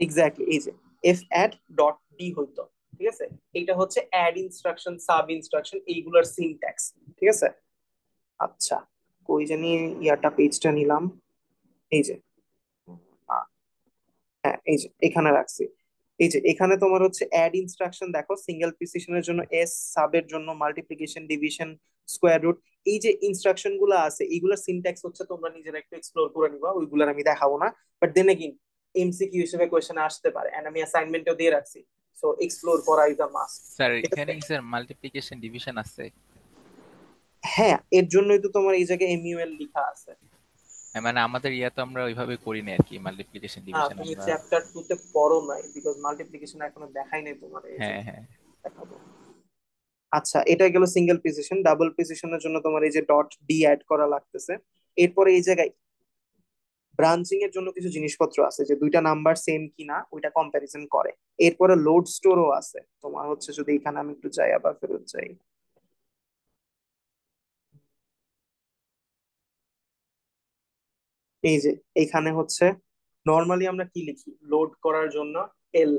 এক্স্যাক্টলি, এই যে এফ অ্যাড ডট ডি হইতো, ঠিক আছে? এইটা হচ্ছে অ্যাড ইনস্ট্রাকশন, সাব ইনস্ট্রাকশন এইগুলোর সিনট্যাক্স, ঠিক আছে? আচ্ছা, কই জানি ইয়াটা পেজটা নিলাম, এই যে হ্যাঁ এই যে এখানে রাখছি। এই যে এখানে তোমার হচ্ছে অ্যাড ইনস্ট্রাকশন দেখো, সিঙ্গেল প্রিসিশনের জন্য এস, সাবের জন্য মাল্টিপ্লিকেশন, ডিভিশন, স্কোয়ার রুট, এই যে ইনস্ট্রাকশন গুলো আছে এইগুলোর সিনট্যাক্স হচ্ছে তোমরা নিজেরা একটু এক্সপ্লোর করে নিবা, ওইগুলোর আমি দেখাবো না, বাট দেন এগেইন এমসিকিউ হিসেবে কোয়েশ্চেন আসতে পারে এন্ড আমি অ্যাসাইনমেন্টও দিয়ে রাখছি, সো এক্সপ্লোর করা ইজ আ মাস্ট। স্যার এখানে কি স্যার মাল্টিপ্লিকেশন ডিভিশন আছে? হ্যাঁ, এর জন্যই তো তোমার এই জায়গায় এমইউএল লেখা আছে। মানে আমাদের ইয়া তো আমরা ওইভাবে করি না আর কি, মাল্টিপ্লিকেশন হ্যাঁ, ডিভিশন তুমি আমরা। চ্যাপ্টার 2 তে পড়ো নাই বিকজ মাল্টিপ্লিকেশন এখনো দেখাই নাই তোমার, এই যে হ্যাঁ হ্যাঁ। দেখাবো। আচ্ছা, এটা গেল সিঙ্গেল প্রিসিশন। ডাবল প্রিসিশনের জন্য তোমার এই যে ডট ডি অ্যাড করা লাগতেছে। এরপরে এই জায়গায় ব্রাঞ্চিং এর জন্য কিছু জিনিসপত্র আছে যে দুইটা নাম্বার সেম কিনা ওইটা কম্প্যারিজন করে। এরপরে লোড স্টোরও আছে তোমার হচ্ছে, যদি এখানে আমি একটু যাই আবার ফেরত যাই, এই যে এখানে হচ্ছে নর্মালি আমরা কি লিখি লোড করার জন্য এল,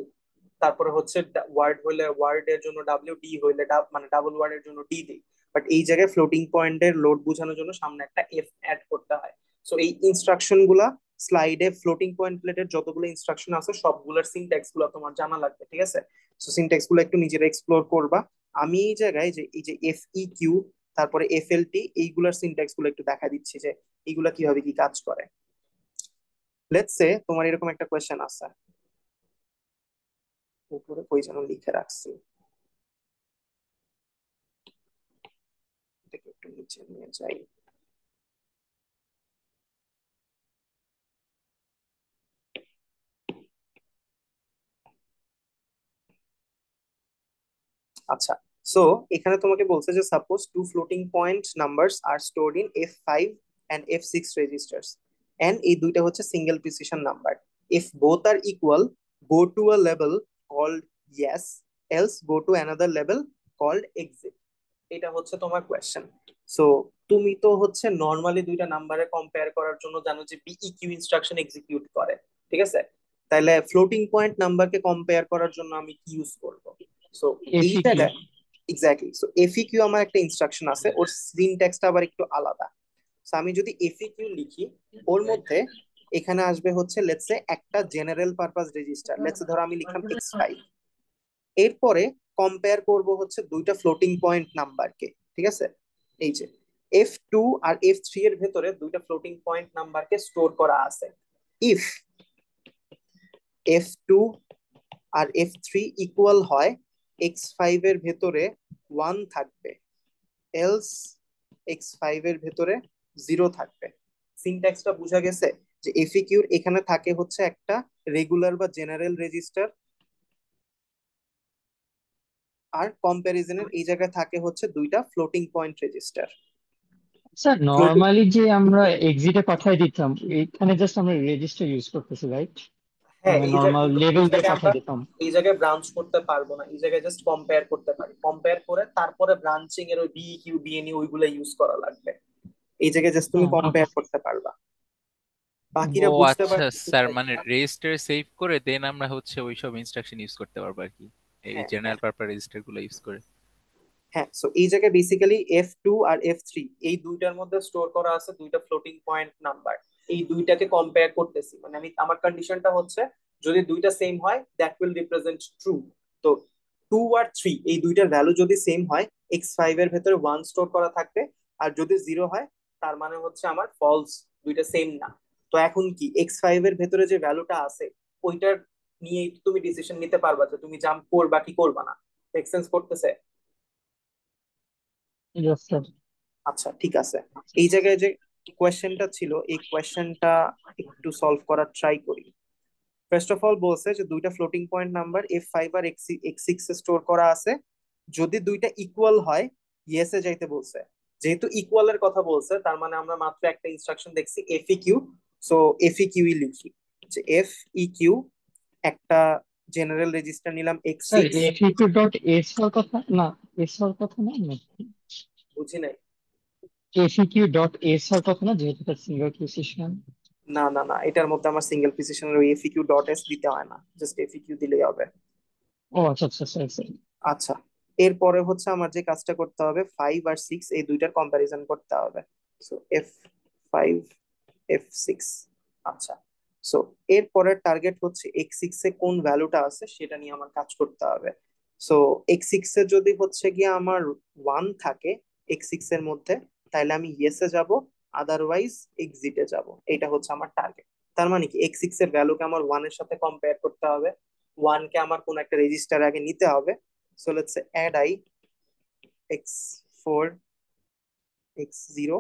তারপরে হচ্ছে ওয়ার্ড হইলে ওয়ার্ড এর জন্য ডাব্লিউ, ডি হইলে মানে ডাবল ওয়ার্ডের জন্য ডি দিই, বাট এই জায়গায় ফ্লোটিং পয়েন্টের লোড বোঝানোর জন্য সামনে একটা এফ অ্যাড করতে হয়। সো এই ইনস্ট্রাকশন গুলা স্লাইডে ফ্লোটিং পয়েন্ট প্লেটের যতগুলো ইনস্ট্রাকশন আছে সবগুলোর সিনট্যাক্স গুলো তোমার জানা লাগবে, ঠিক আছে? সো সিনট্যাক্স গুলো একটু নিজেরা এক্সপ্লোর করবা। আমি এই জায়গায় যে এই যে FEQ তারপরে FLT এইগুলার সিনট্যাক্স গুলো একটু দেখা দিচ্ছি যে এইগুলা কিভাবে কি কাজ করে। লেটস সে তোমার এরকম একটা কোয়েশ্চেন আছে, উপরে কই যেন লিখে রাখছি, এটাকে একটু নিচে নিয়ে যাই। আচ্ছা, সো এখানে তোমাকে বলছে যে suppose two floating point numbers are stored in F5 and F6 registers and এই দুইটা হচ্ছে single precision number. If both are equal, go to a level called yes, else go to another level called exit. এটা হচ্ছে তোমার question. So তুমি তো হচ্ছে normally দুইটা নাম্বারে কম্পেয়ার করার জন্য জানো যে BEQ ইনস্ট্রাকশন এক্সিকিউট করে, ঠিক আছে? তাহলে ফ্লোটিং পয়েন্ট নাম্বারকে কম্পেয়ার করার জন্য আমি কি ইউজ করব? সো এই FEQ জায়গায় এক্স্যাক্টলি, সো FEQ আমার একটা ইনস্ট্রাকশন আছে, ওর সিনট্যাক্সটা আবার একটু আলাদা। সো আমি যদি FEQ লিখি, ওর মধ্যে এখানে আসবে হচ্ছে লেটস সে একটা general purpose register, let's say ধরো আমি লিখলাম X5। এরপরে কম্পেয়ার করব হচ্ছে দুইটা ফ্লোটিং পয়েন্ট নাম্বারকে, ঠিক আছে? এই যে F2 আর F3 এর ভেতরে দুইটা ফ্লোটিং পয়েন্ট নাম্বারকে স্টোর করা আছে। ইফ F2 আর F3 ইকুয়াল হয়, X5 এর ভেতরে 1 থাকবে, এলস X5 এর ভেতরে 0 থাকবে। সিনট্যাক্সটা বোঝা গেছে যে FEQ এর এখানে থাকে হচ্ছে একটা রেগুলার বা জেনারেল রেজিস্টার, আর কম্প্যারিজনের এই জায়গায় থাকে হচ্ছে দুইটা floating point register. Sir floating, normally যে আমরা এক্সিটে পাঠাই দিতাম এখানে জাস্ট আমরা রেজিস্টার ইউজ করতেছি, রাইট? হ্যাঁ মানে এই নর্মাল জায়গায় লেভেল এই দিয়ে জায়গায় আমরা পাঠাই দিতাম। এই জায়গায় ব্রাঞ্চ করতে পারবো না, এই জায়গায় জাস্ট কম্পেয়ার করতে পারি, কম্পেয়ার করে তারপরে ব্রাঞ্চিং এর ওই BEQ BNE ওইগুলো ইউজ করা লাগবে। এই জায়গায় জাস্ট তুমি ওকে। কম্পেয়ার করতে পারবা। ও বাকিরা বুঝতে আচ্ছা পারছো স্যার, কিনা মানে জানি না। রেজিস্টার সেভ করে দেন আমরা হচ্ছে ওইসব ইনস্ট্রাকশন ইউজ করতে পারবো আর কি, এই হ্যাঁ হ্যাঁ জেনারেল পারপাস রেজিস্টার গুলো ইউজ করে। হ্যাঁ, সো এই জায়গায় বেসিক্যালি F2 আর F3 এই দুইটার মধ্যে স্টোর করা আছে দুইটা ফ্লোটিং পয়েন্ট নাম্বার। এই দুইটাকে কম্পেয়ার করতেছি, মানে আমি আমার কন্ডিশনটা হচ্ছে যদি দুইটা সেম হয় দ্যাট উইল রিপ্রেজেন্ট ট্রু। তো 2 আর 3 এই দুইটার ভ্যালু যদি সেম হয়, X5 এর ভেতরে 1 স্টোর করা থাকবে, আর যদি 0 হয় তার মানে হচ্ছে আমার ফলস, দুইটা সেম না। তো এখন কি X5 এর ভেতরে যে ভ্যালুটা আছে ওইটার নিয়ে তুমি ডিসিশন নিতে পারবা যে তুমি জাম্প করবা কি করবা না। মেক সেন্স করতেছে? Yes sir. আচ্ছা ঠিক আছে, এই জায়গায় যে কোয়েশ্চেনটা ছিল এই কোয়েশ্চেনটা একটু সলভ করার ট্রাই করি। ফার্স্ট অফ অল বলছে যে দুইটা ফ্লোটিং পয়েন্ট নাম্বার F5 আর X6 এ স্টোর করা আছে, যদি দুইটা ইকুয়াল হয় ইয়েস এ যাইতে বলছে। যেহেতু ইকুয়াল এর কথা বলছে তার মানে আমরা মাত্র একটা ইনস্ট্রাকশন দেখছি FEQ, সো FEQ ই লিখি যে FEQ একটা জেনারেল রেজিস্টার নিলাম sir X6। FEQ dot S এর কথা না, এস এর কথা না নাকি? বুঝি নাই। FEQ ডট এস এর কথা না, যেহেতু তার সিঙ্গেল প্রিসিশন। না না না, এটার মধ্যে আমার সিঙ্গেল প্রিসিশনের ওই FEQ ডট এস দিতে হয় না, জাস্ট FEQ দিলেই হবে। ও আচ্ছা আচ্ছা স্যার স্যার। আচ্ছা, এরপরে হচ্ছে আমার যে কাজটা করতে হবে 5 আর 6 এই দুইটার কম্প্যারিজন করতে হবে। So F5 F6। আচ্ছা, সো এরপরের টার্গেট হচ্ছে X6 এ কোন ভ্যালুটা আছে সেটা নিয়ে আমার কাজ করতে হবে। সো X6 এ যদি হচ্ছে গিয়ে আমার 1 থাকে X6 এর মধ্যে, তাহলে আমি ইয়েসে যাব, আদারওয়াইজ এক্সিটে যাব। এটা হচ্ছে আমার টার্গেট। তার মানে কি X6 এর ভ্যালুকে আমার 1 এর সাথে কম্পেয়ার করতে হবে, 1 কে আমার কোন একটা রেজিস্টার আগে নিতে হবে। So let's add I X4 X0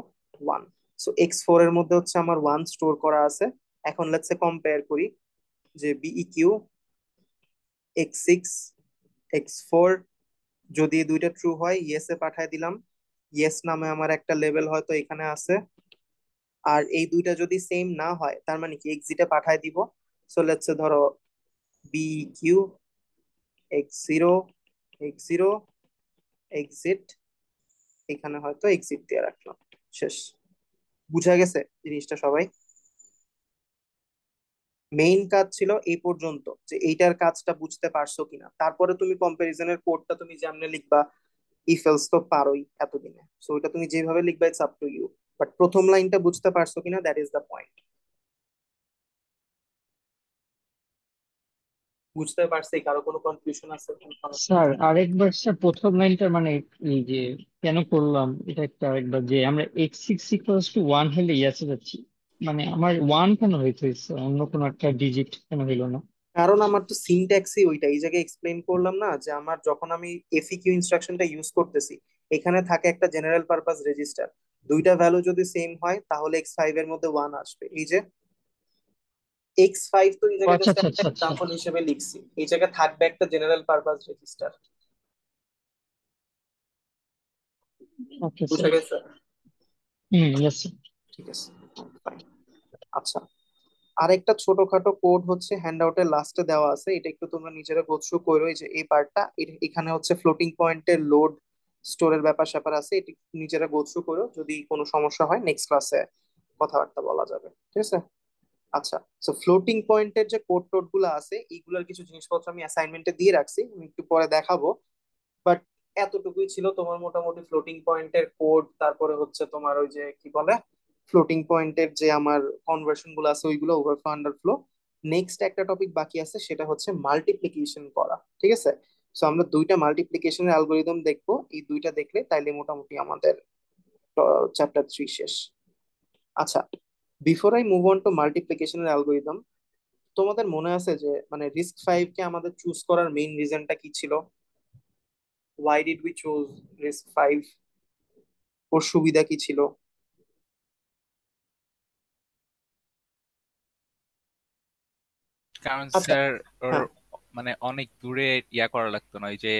1। So X4 এর মধ্যে হচ্ছে আমার 1 স্টোর করা আছে। এখন লেটস কম্পেয়ার করি যে BEQ X6 X4, যদি এই দুইটা ট্রু হয় ইয়েস এ পাঠায় দিলাম, ইয়েস নামে আমার একটা লেভেল হয়তো এখানে আছে। আর এই দুইটা যদি সেম না হয় তার মানে কি এক্সিটে পাঠায় দিব। সো লেটস ধরো BEQ X0 X0 এক্সিট, এখানে হয়তো এক্সিট দিয়ে রাখলাম, শেষ। বুঝা গেছে জিনিসটা সবাই? মেইন কাজ ছিল এই পর্যন্ত, যে এইটার কাজটা বুঝতে পারছো কিনা, তারপরে তুমি কম্পারিজনের কোডটা তুমি যেমনে লিখবা ইফ এলস তো পারোই এতদিনে, সো ওটা তুমি যেভাবে লিখবা it's up to you. But প্রথম লাইনটা বুঝতে পারছো কিনা, দ্যাট ইজ দ্য পয়েন্ট। বুঝতে পারছি? কারো কোনো কনফিউশন আছে? স্যার আরেকবার স্যার প্রথম লাইনটা মানে এই যে কেন করলাম এটা একটা আরেকবার, যে আমরা x6 = 1 হলে ইয়াসে যাচ্ছি, মানে আমার 1 কেন হয়েছে স্যার, অন্য কোনো একটা ডিজিট কেন হইলো না? কারণ আমার তো সিনট্যাক্সই ওইটা, এই জায়গায় এক্সপ্লেন করলাম না যে আমার যখন আমি এফইকিউ ইনস্ট্রাকশনটা ইউজ করতেছি, এখানে থাকে একটা জেনারেল পারপাস রেজিস্টার, দুইটা ভ্যালু যদি সেম হয় তাহলে x5 এর মধ্যে 1 আসবে। এই যে x5 তো এই ও জায়গায় আচ্ছা জাস্ট আচ্ছা একটা আচ্ছা আচ্ছা। এক্সাম্পল হিসেবে লিখছি, এই জায়গায় থাকবে একটা জেনারেল পারপাস রেজিস্টার। ওকে বুঝে স্যার। গেছে? ইয়েস। ঠিক আছে, fine. আচ্ছা, আরেকটা ছোটখাটো কোড হচ্ছে হ্যান্ডআউটের লাস্টে দেওয়া আছে, এটা একটু তোমরা নিজেরা গো থ্রু করো। এই যে এই পার্টটা, এখানে হচ্ছে ফ্লোটিং পয়েন্টের লোড স্টোরের ব্যাপার স্যাপার আছে, এটি নিজেরা গো থ্রু করো, যদি কোনো সমস্যা হয় নেক্সট ক্লাসে কথাবার্তা বলা যাবে, ঠিক আছে? আচ্ছা, সো ফ্লোটিং পয়েন্টের যে কোড টোড গুলো আছে, এইগুলোর কিছু জিনিসপত্র আমি অ্যাসাইনমেন্টে দিয়ে রাখছি, আমি একটু পরে দেখাবো। বাট এতটুকুই ছিল তোমার মোটামুটি ফ্লোটিং পয়েন্টের কোড, তারপরে হচ্ছে তোমার ওই যে কি বলে ফ্লোটিং পয়েন্টের যে আমার কনভার্সন গুলো আছে ওইগুলো, ওভারফ্লো আন্ডারফ্লো। নেক্সট একটা টপিক বাকি আছে, সেটা হচ্ছে মাল্টিপ্লিকেশন করা, ঠিক আছে? সো আমরা দুইটা মাল্টিপ্লিকেশনের অ্যালগোরিদম দেখবো, এই দুইটা দেখলে তাইলে মোটামুটি আমাদের চ্যাপ্টার 3 শেষ। আচ্ছা, before I move on to মাল্টিপ্লিকেশনের অ্যালগোরিদম, তোমাদের মনে আছে যে মানে রিস্ক 5 কে আমাদের চুজ করার মেইন রিজনটা কি ছিল? Why did we choose risk 5? ওর সুবিধা কি ছিল? কারণ আচ্ছা, স্যার ওর হ্যাঁ, মানে অনেক দূরে ইয়া করা লাগতো না, ওই যে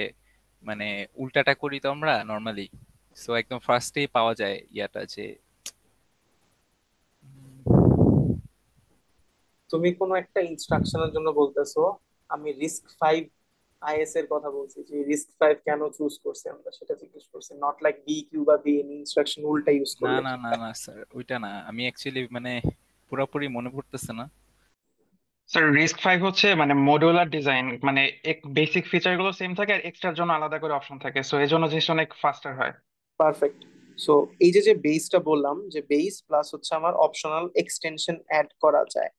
মানে উল্টাটা করি তো আমরা নর্মালি, সো একদম ফার্স্টেই পাওয়া যায় ইয়াটা যে তুমি কোনো একটা ইনস্ট্রাকশনের জন্য বলতেছো, আমি রিস্ক 5 আইএস এর কথা বলছি, যে রিস্ক 5 কেন চুজ করছি আমরা সেটা জিজ্ঞেস করছি, নট লাইক বি কিউ বা বি এন ইনস্ট্রাকশন উল্টা ইউজ না করলে না কি না হয়। না স্যার, ওইটা না, আমি অ্যাকচুয়ালি মানে পুরোপুরি মনে পড়তেছে না। স্যার রিস্ক 5 হচ্ছে মানে মডিউলার ডিজাইন, মানে এক বেসিক ফিচার গুলো সেম থাকে আর এক্সট্রার জন্য আলাদা করে অপশন থাকে, সো এই জন্য জিনিসটা অনেক ফাস্টার হয়। পারফেক্ট। সো এই যে যে বেসটা বললাম, যে বেস প্লাস হচ্ছে আমার অপশনাল এক্সটেনশন অ্যাড করা যায়।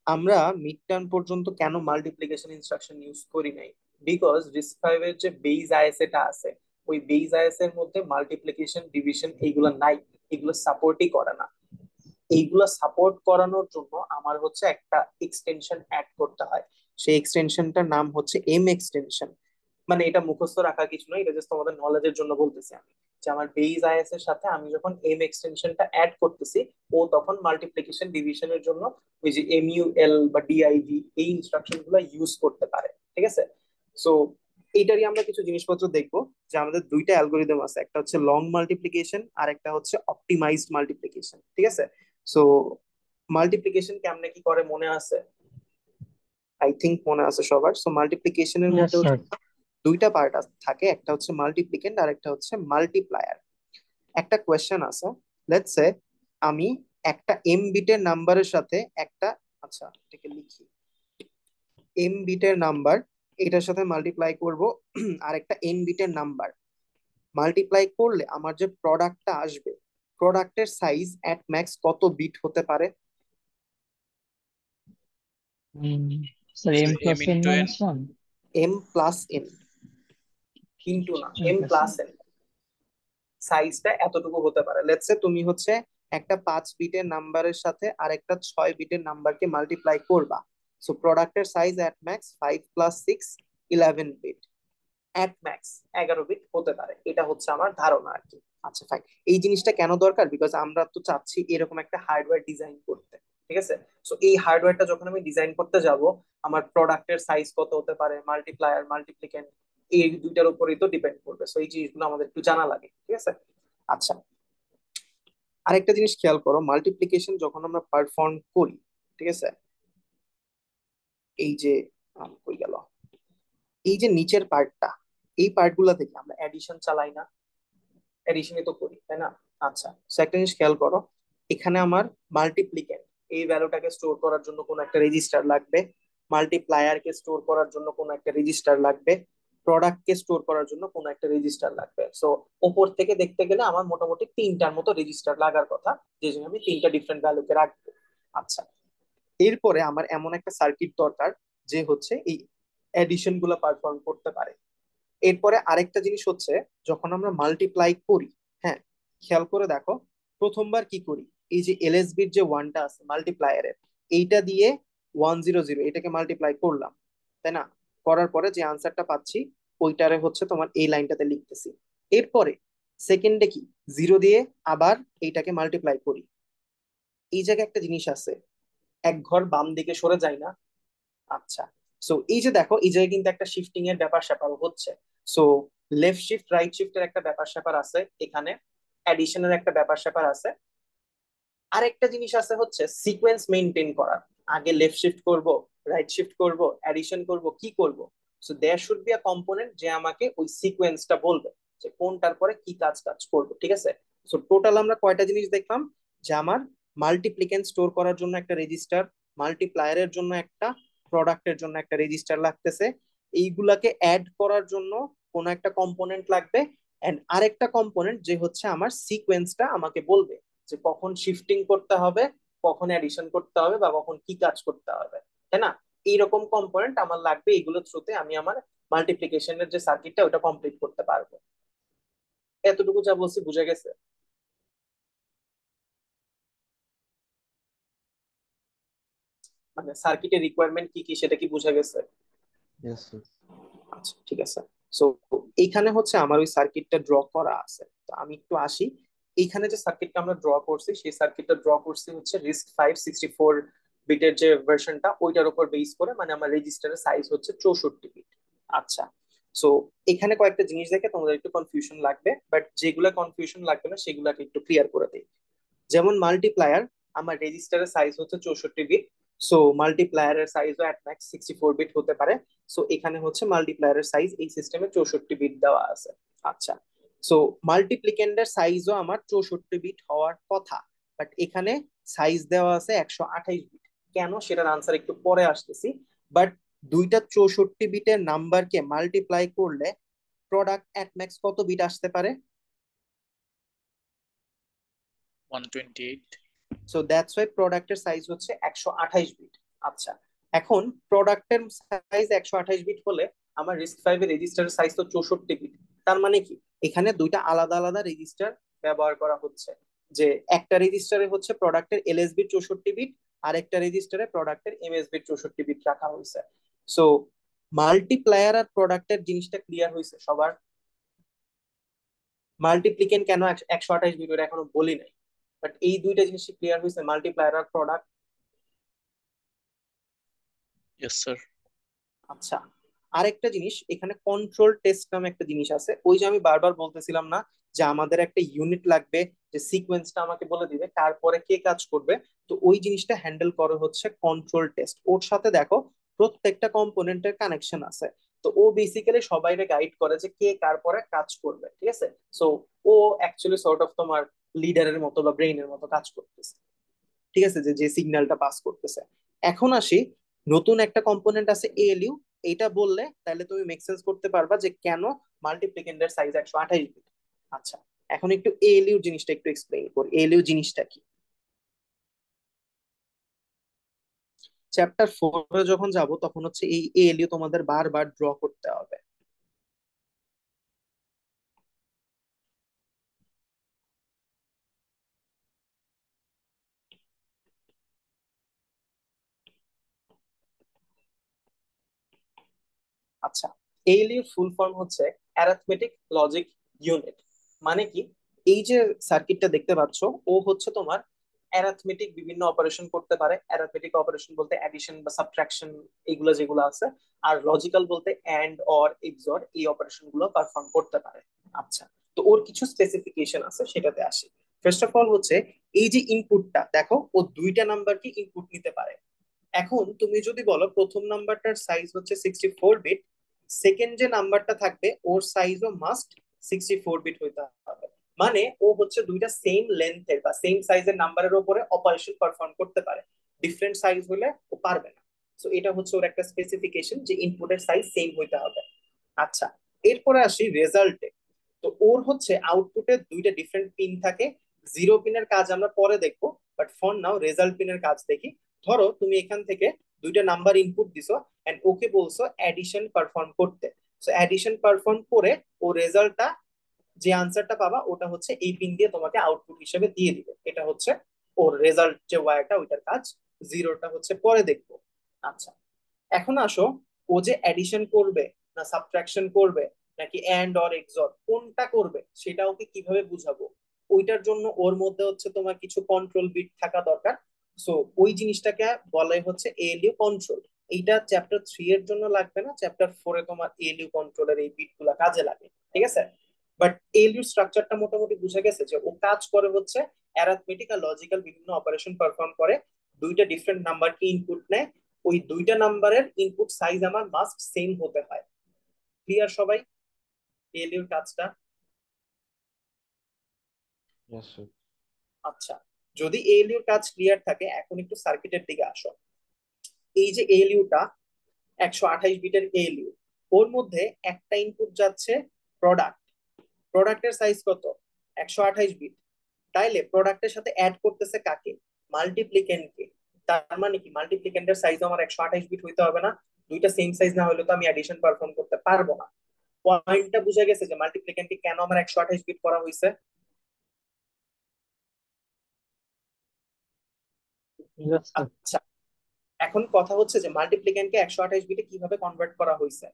আমরা মিড টার্ম পর্যন্ত কেন মাল্টিপ্লিকেশন ইনস্ট্রাকশন ইউজ করি নাই? বিকজ রিস্ক 5 এর যে বেজ আইএস এটা আছে, ওই বেজ আইএস এর মধ্যে মাল্টিপ্লিকেশন ডিভিশন এইগুলো নাই, এগুলো সাপোর্টই করে না। এইগুলো সাপোর্ট করানোর জন্য আমার হচ্ছে একটা এক্সটেনশন অ্যাড করতে হয়, সেই এক্সটেনশনটার নাম হচ্ছে এম এক্সটেনশন। মানে এটা মুখস্থ রাখা কিছু নয়, এটা জাস্ট তোমাদের নলেজের জন্য বলতেছি আমি, যে আমার বেজ আইএস এর সাথে আমি যখন এম এক্সটেনশনটা অ্যাড করতেছি, ও তখন মাল্টিপ্লিকেশন ডিভিশনের জন্য ওই যে এমইউএল বা ডিআইভি এই ইনস্ট্রাকশন গুলো ইউজ করতে পারে, ঠিক আছে? সো এইটারই আমরা কিছু জিনিসপত্র দেখবো, যে আমাদের দুইটা অ্যালগোরিদম আছে, একটা হচ্ছে লং মাল্টিপ্লিকেশন আর একটা হচ্ছে অপটিমাইজড মাল্টিপ্লিকেশন, ঠিক আছে? সো মাল্টিপ্লিকেশন কেমনে কি করে মনে আছে? আই থিংক মনে আছে সবার। সো মাল্টিপ্লিকেশনের ইয়েস মধ্যে স্যার। দুইটা পার্ট থাকে, একটা হচ্ছে মাল্টিপ্লিকেন্ড আর একটা হচ্ছে মাল্টিপ্লায়ার। একটা কোয়েশ্চেন আছে, লেটস সে আমি একটা এম বিটের নাম্বারের সাথে একটা, আচ্ছা এটাকে লিখি, এম বিটের নাম্বার এটার সাথে মাল্টিপ্লাই করব আর একটা এন বিটের নাম্বার, মাল্টিপ্লাই করলে আমার যে প্রোডাক্টটা আসবে, প্রোডাক্টের সাইজ এট ম্যাক্স কত বিট হতে পারে? Sir M M plus N into N. Minus one. M plus N, into না, M M plus plus N, সাইজটা এতটুকু হতে পারে। লেটস সে তুমি হচ্ছে একটা 5 বিটের নাম্বারের সাথে আর একটা 6 বিটের নাম্বারকে মাল্টিপ্লাই করবা, সো প্রোডাক্টের size at max 5 + 6 11 bit, at max 11 bit হতে পারে, এটা হচ্ছে আমার ধারণা আর কি। আচ্ছা ফাইন, এই জিনিসটা কেন দরকার? বিকজ আমরা তো চাচ্ছি এরকম একটা হার্ডওয়্যার ডিজাইন করতে, ঠিক আছে? সো এই হার্ডওয়্যারটা যখন আমি ডিজাইন করতে যাব, আমার প্রোডাক্টের সাইজ কত হতে পারে, মাল্টিপ্লায়ার মাল্টিপ্লিকেন্ট, এই দুইটার উপরেই তো ডিপেন্ড করবে, সো এই জিনিসগুলো আমাদের একটু জানা লাগে, ঠিক আছে? আচ্ছা, আরেকটা জিনিস খেয়াল করো, মাল্টিপ্লিকেশন যখন আমরা পারফর্ম করি, ঠিক আছে, এই যে কই গেল, এই যে নিচের পার্টটা, এই পার্টগুলা থেকে আমরা অ্যাডিশন চালাই না? অ্যাডিশনই তো করি, তাই না? আচ্ছা, সো একটা জিনিস খেয়াল করো, এখানে আমার মাল্টিপ্লিকেন্ট এই ভ্যালুটাকে স্টোর করার জন্য কোনো একটা রেজিস্টার লাগবে, মাল্টিপ্লায়ারকে স্টোর করার জন্য কোনো একটা রেজিস্টার লাগবে, প্রোডাক্টকে স্টোর করার জন্য কোনো একটা রেজিস্টার লাগবে। সো ওপর থেকে দেখতে গেলে আমার মোটামুটি 3টার মতো রেজিস্টার লাগার কথা, যে জন্য আমি 3টা ডিফারেন্ট ভ্যালুকে রাখবো। আচ্ছা, এরপরে আমার এমন একটা সার্কিট দরকার যে হচ্ছে এই এডিশন গুলা পারফর্ম করতে পারে। এরপরে আরেকটা জিনিস হচ্ছে, যখন আমরা মাল্টিপ্লাই করি, হ্যাঁ, খেয়াল করে দেখো, প্রথমবার কি করি, এই যে এলএসবির যে ওয়ানটা আছে মাল্টিপ্লায়ারের, এইটা দিয়ে 100 এটাকে মাল্টিপ্লাই করলাম, তাই না? করার পরে যে আনসারটা পাচ্ছি ওইটারে হচ্ছে তোমার এই লাইনটাতে লিখতেছি। এরপরে সেকেন্ডে কি, জিরো দিয়ে আবার এইটাকে মাল্টিপ্লাই করি। এই জায়গায় একটা জিনিস আছে, এক ঘর বাম দিকে সরে যায় না? আচ্ছা, সো এই যে দেখো, এই জায়গায় কিন্তু একটা শিফটিং এর ব্যাপার স্যাপার হচ্ছে। সো লেফট শিফট রাইট শিফটের একটা ব্যাপার স্যাপার আছে এখানে, অ্যাডিশনের একটা ব্যাপার স্যাপার আছে। আরেকটা জিনিস আছে হচ্ছে সিকোয়েন্স মেনটেন করা, আগে লেফট শিফট করব, রাইট শিফট করব, অ্যাডিশন করব, কি করব। So there should be a component যে আমাকে ওই সিকোয়েন্সটা বলবে যে কোনটার পরে কি কাজ কাজ করবো, ঠিক আছে? সো টোটাল আমরা কয়টা জিনিস দেখলাম, যে আমার মাল্টিপ্লিকেন্ট স্টোর করার জন্য একটা রেজিস্টার, মাল্টিপ্লায়ারের জন্য একটা, প্রোডাক্টের জন্য একটা রেজিস্টার লাগতেছে, এইগুলাকে অ্যাড করার জন্য কোন একটা কম্পোনেন্ট লাগবে, এন্ড আরেকটা কম্পোনেন্ট যে হচ্ছে আমার সিকোয়েন্সটা আমাকে বলবে যে কখন শিফটিং করতে হবে, কখন অ্যাডিশন করতে হবে, বা কখন কি কাজ করতে হবে, তাই না? এইরকম কম্পোনেন্ট আমার লাগবে, এইগুলোর থ্রুতে আমি আমার মাল্টিপ্লিকেশনের যে সার্কিটটা ওটা কমপ্লিট করতে পারবো। এতটুকু যা বলছি বুঝা গেছে? মানে সার্কিটের রিকোয়ারমেন্ট কি কি সেটা কি বুঝা গেছে? Yes, sir. আচ্ছা, ঠিক আছে। সো এইখানে হচ্ছে আমার ওই সার্কিটটা ড্র করা আছে, তো আমি একটু আসি। এইখানে যে সার্কিটটা আমরা ড্র করছি, সেই সার্কিটটা ড্র করছি হচ্ছে রিস্ক 564 বিটের যে ভার্সনটা, ওইটার উপর বেস করে, মানে আমার রেজিস্টারের সাইজ হচ্ছে 64 বিট। আচ্ছা, সো এখানে কয়েকটা জিনিস দেখে তোমাদের একটু কনফিউশন লাগবে, বাট যেগুলা কনফিউশন লাগবে না সেগুলাকে একটু ক্লিয়ার করে দিই। যেমন মাল্টিপ্লায়ার, আমার রেজিস্টারের সাইজ হচ্ছে 64 বিট, সো মাল্টিপ্লায়ারের সাইজও অ্যাট ম্যাক্স 64 বিট হতে পারে। সো এখানে হচ্ছে মাল্টিপ্লায়ারের সাইজ এই সিস্টেমে 64 বিট দেওয়া আছে। আচ্ছা, সো মাল্টিপ্লিকেন্ডের সাইজও আমার 64 বিট হওয়ার কথা, বাট এখানে সাইজ দেওয়া আছে 128 বিট। কেন, সেটার আনসার একটু পরে আসতেছি। বাট দুইটা 64 বিটের নাম্বারকে মাল্টিপ্লাই করলে প্রোডাক্ট অ্যাট ম্যাক্স কত বিট আসতে পারে? 128। সো দ্যাটস ওয়াই প্রোডাক্টের সাইজ হচ্ছে 128 বিট। আচ্ছা, এখন প্রোডাক্টের সাইজ 128 বিট হলে আমার রিস্ক ফাইভের রেজিস্টারের সাইজ তো 64 বিট। তার মানে কি, এখানে দুইটা আলাদা আলাদা রেজিস্টার ব্যবহার করা হচ্ছে, যে একটা রেজিস্টারে হচ্ছে প্রোডাক্টের এলএসবি 64 বিট, আর একটা রেজিস্টারে প্রোডাক্টের এমএসবি 64 বিট রাখা হয়েছে। সো মাল্টিপ্লায়ার আর প্রোডাক্টের জিনিসটা ক্লিয়ার হয়েছে সবার? মাল্টিপ্লিকেন্ট কেন 128 বিট ওটা এখনো বলি নাই, বাট এই দুইটা জিনিস ক্লিয়ার হয়েছে, মাল্টিপ্লায়ার আর প্রোডাক্ট। Yes sir. আচ্ছা, আরেকটা জিনিস, এখানে কন্ট্রোল টেস্ট নামে একটা জিনিস আছে, ওই যে আমি বারবার বলতেছিলাম না যে আমাদের একটা ইউনিট লাগবে যে সিকোয়েন্সটা আমাকে বলে দিবে তারপরে কে কাজ করবে, তো ওই জিনিসটা হ্যান্ডেল করে হচ্ছে কন্ট্রোল টেস্ট। ওর সাথে দেখো প্রত্যেকটা কম্পোনেন্টের কানেকশন আছে, তো ও বেসিক্যালি সবাইকে গাইড করে যে কে কার পরে কাজ করবে, ঠিক আছে? সো ও অ্যাকচুয়ালি সর্ট অফ তোমার লিডারের মতো বা ব্রেইনের মতো কাজ করতেছে, ঠিক আছে, যে যে সিগন্যালটা পাস করতেছে। এখন আসি, নতুন একটা কম্পোনেন্ট আছে এএলইউ, এইটা বললে তাহলে তুমি মেক সেন্স করতে পারবা যে কেন মাল্টিপ্লিকেন্ডের সাইজ 128 বিট। আচ্ছা, এখন একটু এএলইউ জিনিসটা একটু এক্সপ্লেইন করি, এএলইউ জিনিসটা কি। চ্যাপ্টার 4 যখন যাব তখন হচ্ছে এই এএলইউ তোমাদের বারবার ড্র করতে হবে। আচ্ছা, এএলইউ ফুল ফর্ম হচ্ছে অ্যারিথমেটিক লজিক ইউনিট। মানে কি, এই যে সার্কিটটা দেখতে পাচ্ছ, ও হচ্ছে তোমার অ্যারিথমেটিক বিভিন্ন অপারেশন করতে পারে। অ্যারিথমেটিক অপারেশন বলতে অ্যাডিশন বা সাবট্রাকশন, এগুলো যেগুলো আছে। আর লজিক্যাল বলতে এন্ড অর এক্সঅর, এই অপারেশন গুলো পারফর্ম করতে পারে। আচ্ছা, তো ওর কিছু স্পেসিফিকেশন আছে, সেটাতে আসি। ফার্স্ট অফ অল হচ্ছে, এই যে ইনপুটটা দেখো, ও দুইটা নাম্বারকে ইনপুট নিতে পারে। এখন তুমি যদি বলো প্রথম নাম্বারটার সাইজ হচ্ছে 64 বিট, সেকেন্ড যে নাম্বারটা থাকবে ওর সাইজও মাস্ট 64 বিট হইতে হবে। মানে ও হচ্ছে দুইটা সেম লেন্থের বা সেম সাইজের নাম্বারের উপরে অপারেশন পারফর্ম করতে পারে, ডিফারেন্ট সাইজ হলে ও পারবে না। সো এটা হচ্ছে ওর একটা স্পেসিফিকেশন যে ইনপুটের সাইজ সেম হইতে হবে। আচ্ছা, এরপরে আসি রেজাল্টে। তো ওর হচ্ছে আউটপুটে দুইটা ডিফারেন্ট পিন থাকে। জিরো পিনের কাজ আমরা পরে দেখবো, বাট ফর নাও রেজাল্ট পিনের কাজ দেখি। ধরো তুমি এখান থেকে দুইটা নাম্বার ইনপুট দিছো এন্ড ওকে বলছো অ্যাডিশন পারফর্ম করতে। সো অ্যাডিশন পারফর্ম করে ও রেজাল্টটা, যে আনসারটা পাবা ওটা হচ্ছে এই পিন দিয়ে তোমাকে আউটপুট হিসেবে দিয়ে দিবে। এটা হচ্ছে ওর রেজাল্ট, যে ওয়্যারটা ওইটার কাজ। জিরোটা হচ্ছে পরে দেখবো। আচ্ছা, এখন আসো, ও যে অ্যাডিশন করবে না সাবট্রাকশন করবে নাকি এন্ড অর এক্সঅর কোনটা করবে সেটা ওকে কিভাবে বুঝাবো? ওইটার জন্য ওর মধ্যে হচ্ছে তোমার কিছু কন্ট্রোল বিট থাকা দরকার। সো ওই জিনিসটাকে বলে হচ্ছে এএলইউ কন্ট্রোল। এইটা চ্যাপ্টার 3 এর জন্য লাগবে না, চ্যাপ্টার 4 এ তোমার এএলইউ কন্ট্রোলের এই বিট গুলা কাজে লাগে। ঠিক আছে, বাট এএলইউ স্ট্রাকচারটা মোটামুটি বুঝে গেছে যে ও কাজ করে হচ্ছে অ্যারিথমেটিক আর লজিক্যাল বিভিন্ন অপারেশন পারফর্ম করে, দুইটা ডিফারেন্ট নাম্বারকে ইনপুট নেয়, ওই দুইটা নাম্বারের ইনপুট সাইজ আমার মাস্ট সেম হতে হয়। ক্লিয়ার সবাই এএলইউ কাজটা? Yes, sir. আচ্ছা, যদি এএলইউ কাজ ক্লিয়ার থাকে এখন একটু সার্কিটের দিকে আসো। এই যে এএলইউটা 128 বিটের এএলইউ, ওর মধ্যে একটা ইনপুট যাচ্ছে প্রোডাক্ট। প্রোডাক্টের সাইজ কত? 128 বিট। তাইলে প্রোডাক্টের সাথে অ্যাড করতেছে কাকে? মাল্টিপ্লিকেন্টকে। তার মানে কি মাল্টিপ্লিকেন্টের সাইজ আমার 128 বিট হইতে হবে না? দুইটা সেম সাইজ না হলে তো আমি অ্যাডিশন পারফর্ম করতে পারবো না। পয়েন্টটা বুঝে গেছে যে মাল্টিপ্লিকেন্টকে কেন আমার 128 বিট করা হয়েছে? Yes, sir. আচ্ছা, এখন কথা হচ্ছে যে মাল্টিপ্লিকেন্টকে 128 বিটে কিভাবে কনভার্ট করা হয়েছে।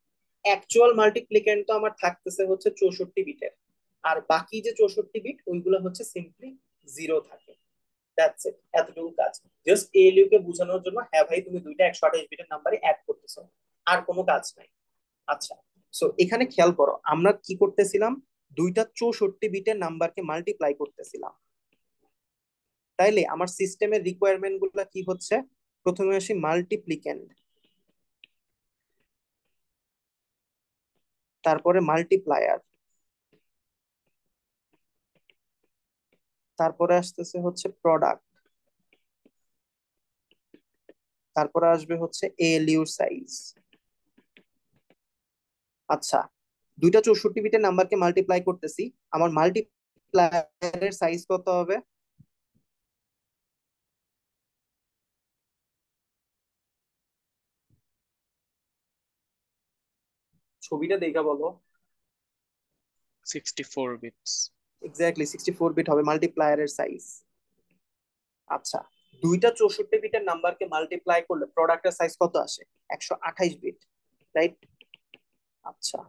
অ্যাকচুয়াল মাল্টিপ্লিকেন্ট তো আমার থাকতেছে হচ্ছে 64 বিটের, আর বাকি যে 64 বিট ওইগুলো হচ্ছে সিম্পলি জিরো থাকে। দ্যাটস ইট, এতটুকু কাজ। জাস্ট এএলইউ কে বোঝানোর জন্য হ্যাঁ ভাই তুমি দুইটা 128 বিটের নাম্বারে অ্যাড করতেছো, আর কোনো কাজ নাই। আচ্ছা, সো এখানে খেয়াল করো আমরা কি করতেছিলাম, দুইটা 64 বিটের নাম্বারকে মাল্টিপ্লাই করতেছিলাম। তাইলে আমার সিস্টেমের রিকোয়ারমেন্ট গুলো কি হচ্ছে? প্রথমে আসি মাল্টিপ্লিকেন্ট, তারপরে মাল্টিপ্লায়ার, তারপরে আসতেছে হচ্ছে প্রোডাক্ট, তারপরে আসবে হচ্ছে এএলইউ সাইজ। আচ্ছা, দুইটা 64 বিটের নাম্বারকে মাল্টিপ্লাই করতেছি, আমার মাল্টিপ্লায়ারের সাইজ কত হবে? ছবিটা দেখা বলো। 64 বিটস। এক্স্যাক্টলি 64 বিট হবে মাল্টিপ্লায়ারের সাইজ। আচ্ছা, দুইটা 64 বিটের নাম্বারকে মাল্টিপ্লাই করলে প্রোডাক্টের সাইজ কত আসে? 128 বিট, রাইট? আচ্ছা,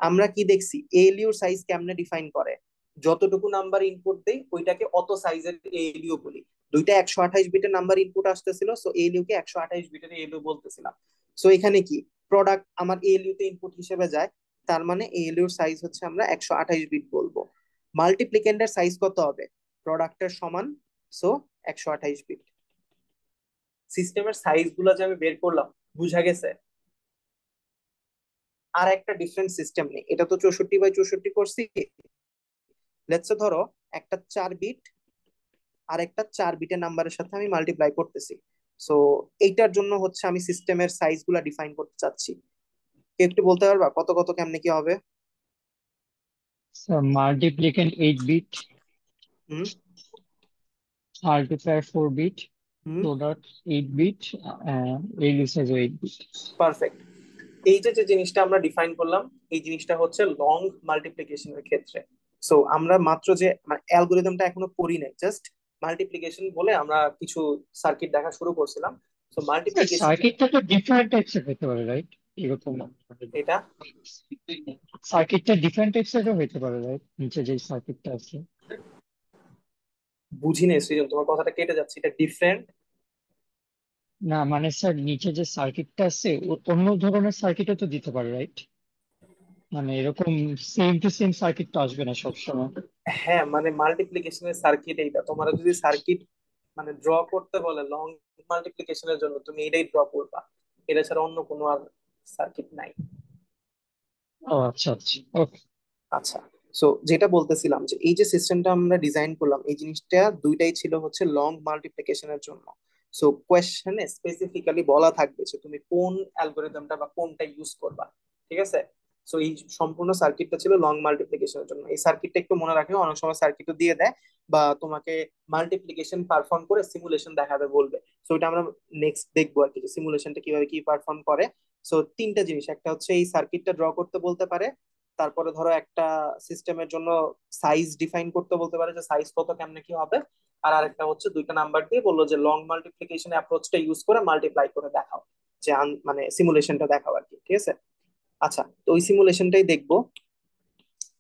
আমরা কি দেখছি এএলইউ সাইজ কেমনে ডিফাইন করে? যতটুকু নাম্বার ইনপুট দেই ওইটাকে অত সাইজের এএলইউ বলি। দুইটা 128 বিটের নাম্বার ইনপুট আসতেছিল, সো এএলইউ কে 128 বিটের এএলইউ বলতেছিলাম। সো এখানে কি প্রোডাক্ট আমার এএলইউ তে ইনপুট হিসেবে যায়, তার মানে এএলইউ সাইজ হচ্ছে আমরা 128 বিট বলবো। মাল্টিপ্লিকেন্ডের সাইজ কত হবে? প্রোডাক্টের সমান, সো 128 বিট। সিস্টেমের সাইজ গুলো যে আমি বের করলাম, বুঝা গেছে? আর একটা ডিফারেন্ট সিস্টেম নেই, এটা তো 64/64 করছি। লেটস ধরো একটা 4 বিট আর একটা 4 বিটের নাম্বারের সাথে আমি মাল্টিপ্লাই করতেছি। সো এইটার জন্য হচ্ছে আমি সিস্টেমের সাইজ গুলা ডিফাইন করতে চাচ্ছি। কেউ একটু বলতে পারবা কত কত কেমনে কি হবে? So multiplicand 8 bit, হুম multiplier 4 bit, হুম product 8 bit, ALU size 8 bit. Perfect. এই যে যে জিনিসটা আমরা ডিফাইন করলাম, এই জিনিসটা হচ্ছে লং মাল্টিপ্লিকেশনের ক্ষেত্রে। সো আমরা মাত্র যে মানে অ্যালগোরিদমটা এখনো পড়ি নাই, জাস্ট মাল্টিপ্লিকেশন বলে আমরা কিছু সার্কিট দেখা শুরু করছিলাম। সো মাল্টিপ্লিকেশন সার্কিটটা তো ডিফারেন্ট টাইপসের হতে পারে, রাইট? এরকম এটা সার্কিটটা ডিফারেন্ট টাইপসেরও হতে পারে, রাইট? নিচে যে সার্কিটটা আছে। বুঝি নাই সৃজন, তোমার কথাটা কেটে যাচ্ছে। এটা ডিফারেন্ট? না মানে স্যার, নিচে যে সার্কিটটা আছে অন্য ধরনের সার্কিটও তো দিতে পারে, রাইট? মানে এরকম সেম টু সেম সার্কিট তো আসবে না সবসময়। হ্যাঁ, মানে মাল্টিপ্লিকেশনের সার্কিট এইটা। তোমার যদি সার্কিট মানে ড্র করতে বলে লং মাল্টিপ্লিকেশনের জন্য, তুমি এটাই ড্র করবা, এটা ছাড়া অন্য কোনো আর সার্কিট নাই। ও আচ্ছা আচ্ছা, ওকে। আচ্ছা, সো যেটা বলতেছিলাম যে এই যে সিস্টেমটা আমরা ডিজাইন করলাম, এই জিনিসটা দুইটাই ছিল হচ্ছে লং মাল্টিপ্লিকেশনের জন্য। সো কোয়েশ্চেনে স্পেসিফিক্যালি বলা থাকবে যে তুমি কোন অ্যালগোরিদমটা বা কোনটা ইউজ করবা। ঠিক আছে, সো এই সম্পূর্ণ সার্কিটটা ছিল লং মাল্টিপ্লিকেশনের জন্য। এই সার্কিটটা একটু মনে রাখবে, অনেক সময় সার্কিটও দিয়ে দেয় বা তোমাকে মাল্টিপ্লিকেশন পারফর্ম করে সিমুলেশন দেখাবে বলবে। সো এটা আমরা নেক্সট দেখবো আর কি, যে সিমুলেশনটা কিভাবে কি পারফর্ম করে। সো তিনটা জিনিস, একটা হচ্ছে এই সার্কিটটা ড্র করতে বলতে পারে, তারপরে ধরো একটা সিস্টেমের জন্য সাইজ ডিফাইন করতে বলতে পারে, যে সাইজ কত কেমনে কি হবে, আর আরেকটা হচ্ছে দুইটা নাম্বার দিয়ে বললো যে লং মাল্টিপ্লিকেশন অ্যাপ্রোচটা ইউজ করে মাল্টিপ্লাই করে দেখাও, যে মানে সিমুলেশনটা দেখাও আর কি। ঠিক আছে, আচ্ছা তো ওই সিমুলেশনটাই দেখবো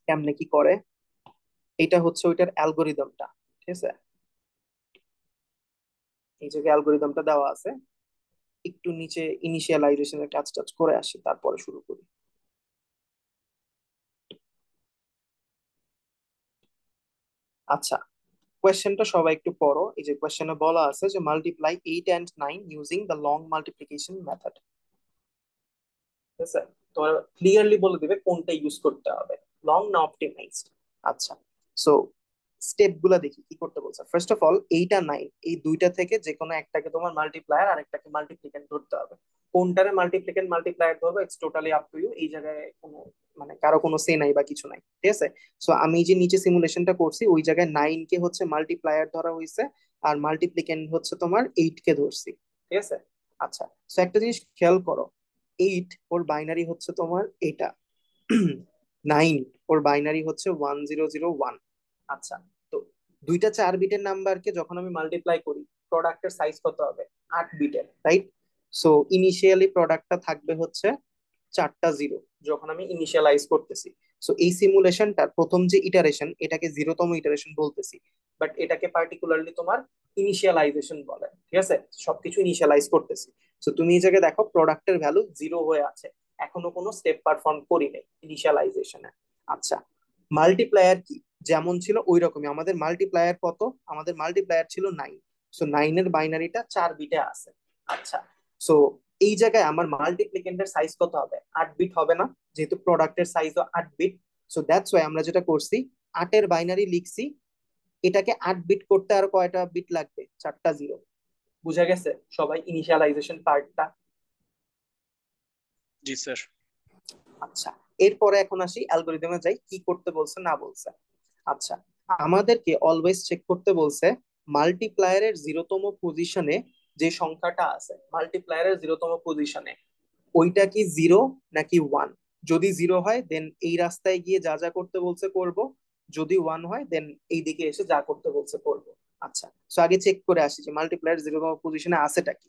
কেমনে কি করে। এটা হচ্ছে ওইটার অ্যালগোরিদমটা। ঠিক আছে, এই জায়গায় অ্যালগোরিদমটা দেওয়া আছে। একটু নিচে ইনিশিয়ালাইজেশনের কাজ টাজ করে আসি, তারপরে শুরু করি। আচ্ছা, কোয়েশ্চেনটা সবাই একটু পড়ো। এই যে কোয়েশ্চেনে বলা আছে যে multiply 8 and 9 using the long multiplication method. ঠিক আছে, তো ক্লিয়ারলি বলে দিবে কোনটা ইউজ করতে হবে, লং না অপটিমাইজড। আচ্ছা, সো স্টেপ গুলা দেখি কি করতে বলছে। ফার্স্ট অফ অল 8 আর 9 এই দুইটা থেকে যে কোনো একটাকে তোমার মাল্টিপ্লায়ার আর একটাকে মাল্টিপ্লিকেন্ট ধরতে হবে। কোনটারে মাল্টিপ্লিকেন্ট মাল্টিপ্লায়ার ধরবে it's totally up to you. এই জায়গায় কোনো মানে কারো কোনো সে নাই বা কিছু নাই। ঠিক আছে, সো আমি যে নিচে সিমুলেশনটা করছি ওই জায়গায় 9 কে হচ্ছে মাল্টিপ্লায়ার ধরা হয়েছে, আর মাল্টিপ্লিকেন্ট হচ্ছে তোমার 8 কে ধরছি। ঠিক আছে, আচ্ছা সো একটা জিনিস খেয়াল করো, 8 ওর বাইনারি হচ্ছে তোমার এটা, 9 ওর বাইনারি হচ্ছে 1001। আচ্ছা, তো দুইটা 4 বিটের নাম্বারকে যখন আমি মাল্টিপ্লাই করি, প্রোডাক্টের সাইজ কত হবে? 8 বিটের, রাইট? সো ইনিশিয়ালি প্রোডাক্টটা থাকবে হচ্ছে 4টা 0 যখন আমি ইনিশিয়ালাইজ করতেছি। সো এই সিমুলেশনটার প্রথম যে ইটারেশন এটাকে 0তম ইটারেশন বলতেছি, বাট এটাকে পার্টিকুলারলি তোমার ইনিশিয়ালাইজেশন বলে। ঠিক আছে, সবকিছু ইনিশিয়ালাইজ করতেছি। সো তুমি এই জায়গায় দেখো প্রোডাক্টের ভ্যালু 0 হয়ে আছে, এখনো কোনো স্টেপ পারফর্ম করি নাই ইনিশিয়ালাইজেশনে। আচ্ছা, মাল্টিপ্লায়ার কি যেমন ছিল ওই রকমই আমাদের মাল্টিপ্লায়ার কত, আমাদের মাল্টিপ্লায়ার ছিল 9। সো 9 এর বাইনারিটা 4 বিটে আছে। আচ্ছা, সো এই জায়গায় আমার মাল্টিপ্লিকেন্টের সাইজ কত হবে? 8 বিট হবে না, যেহেতু প্রোডাক্টের সাইজও 8 বিট। সো দ্যাটস ওয়াই আমরা যেটা করছি, 8 এর বাইনারি লিখছি, এটাকে 8 বিট করতে আর কয়টা বিট লাগবে? 4টা 0। বুঝা গেছে সবাই ইনিশিয়ালাইজেশন পার্টটা? জি স্যার। আচ্ছা, এরপরে এখন আসি অ্যালগোরিদমে যাই, কি করতে বলছে না বলছে। আচ্ছা, আমাদেরকে অলওয়েজ চেক করতে বলছে মাল্টিপ্লায়ারের 0তম পজিশনে যে সংখ্যাটা আছে, মাল্টিপ্লায়ারের 0তম পজিশনে ওইটা কি 0 নাকি 1। যদি 0 হয় দেন এই রাস্তায় গিয়ে যা যা করতে বলছে করব, যদি 1 হয় দেন এই দিকে এসে যা করতে বলছে করব। আচ্ছা, সো আগে চেক করে আসি যে মাল্টিপ্লায়ার 0তম পজিশনে আছেটা কি।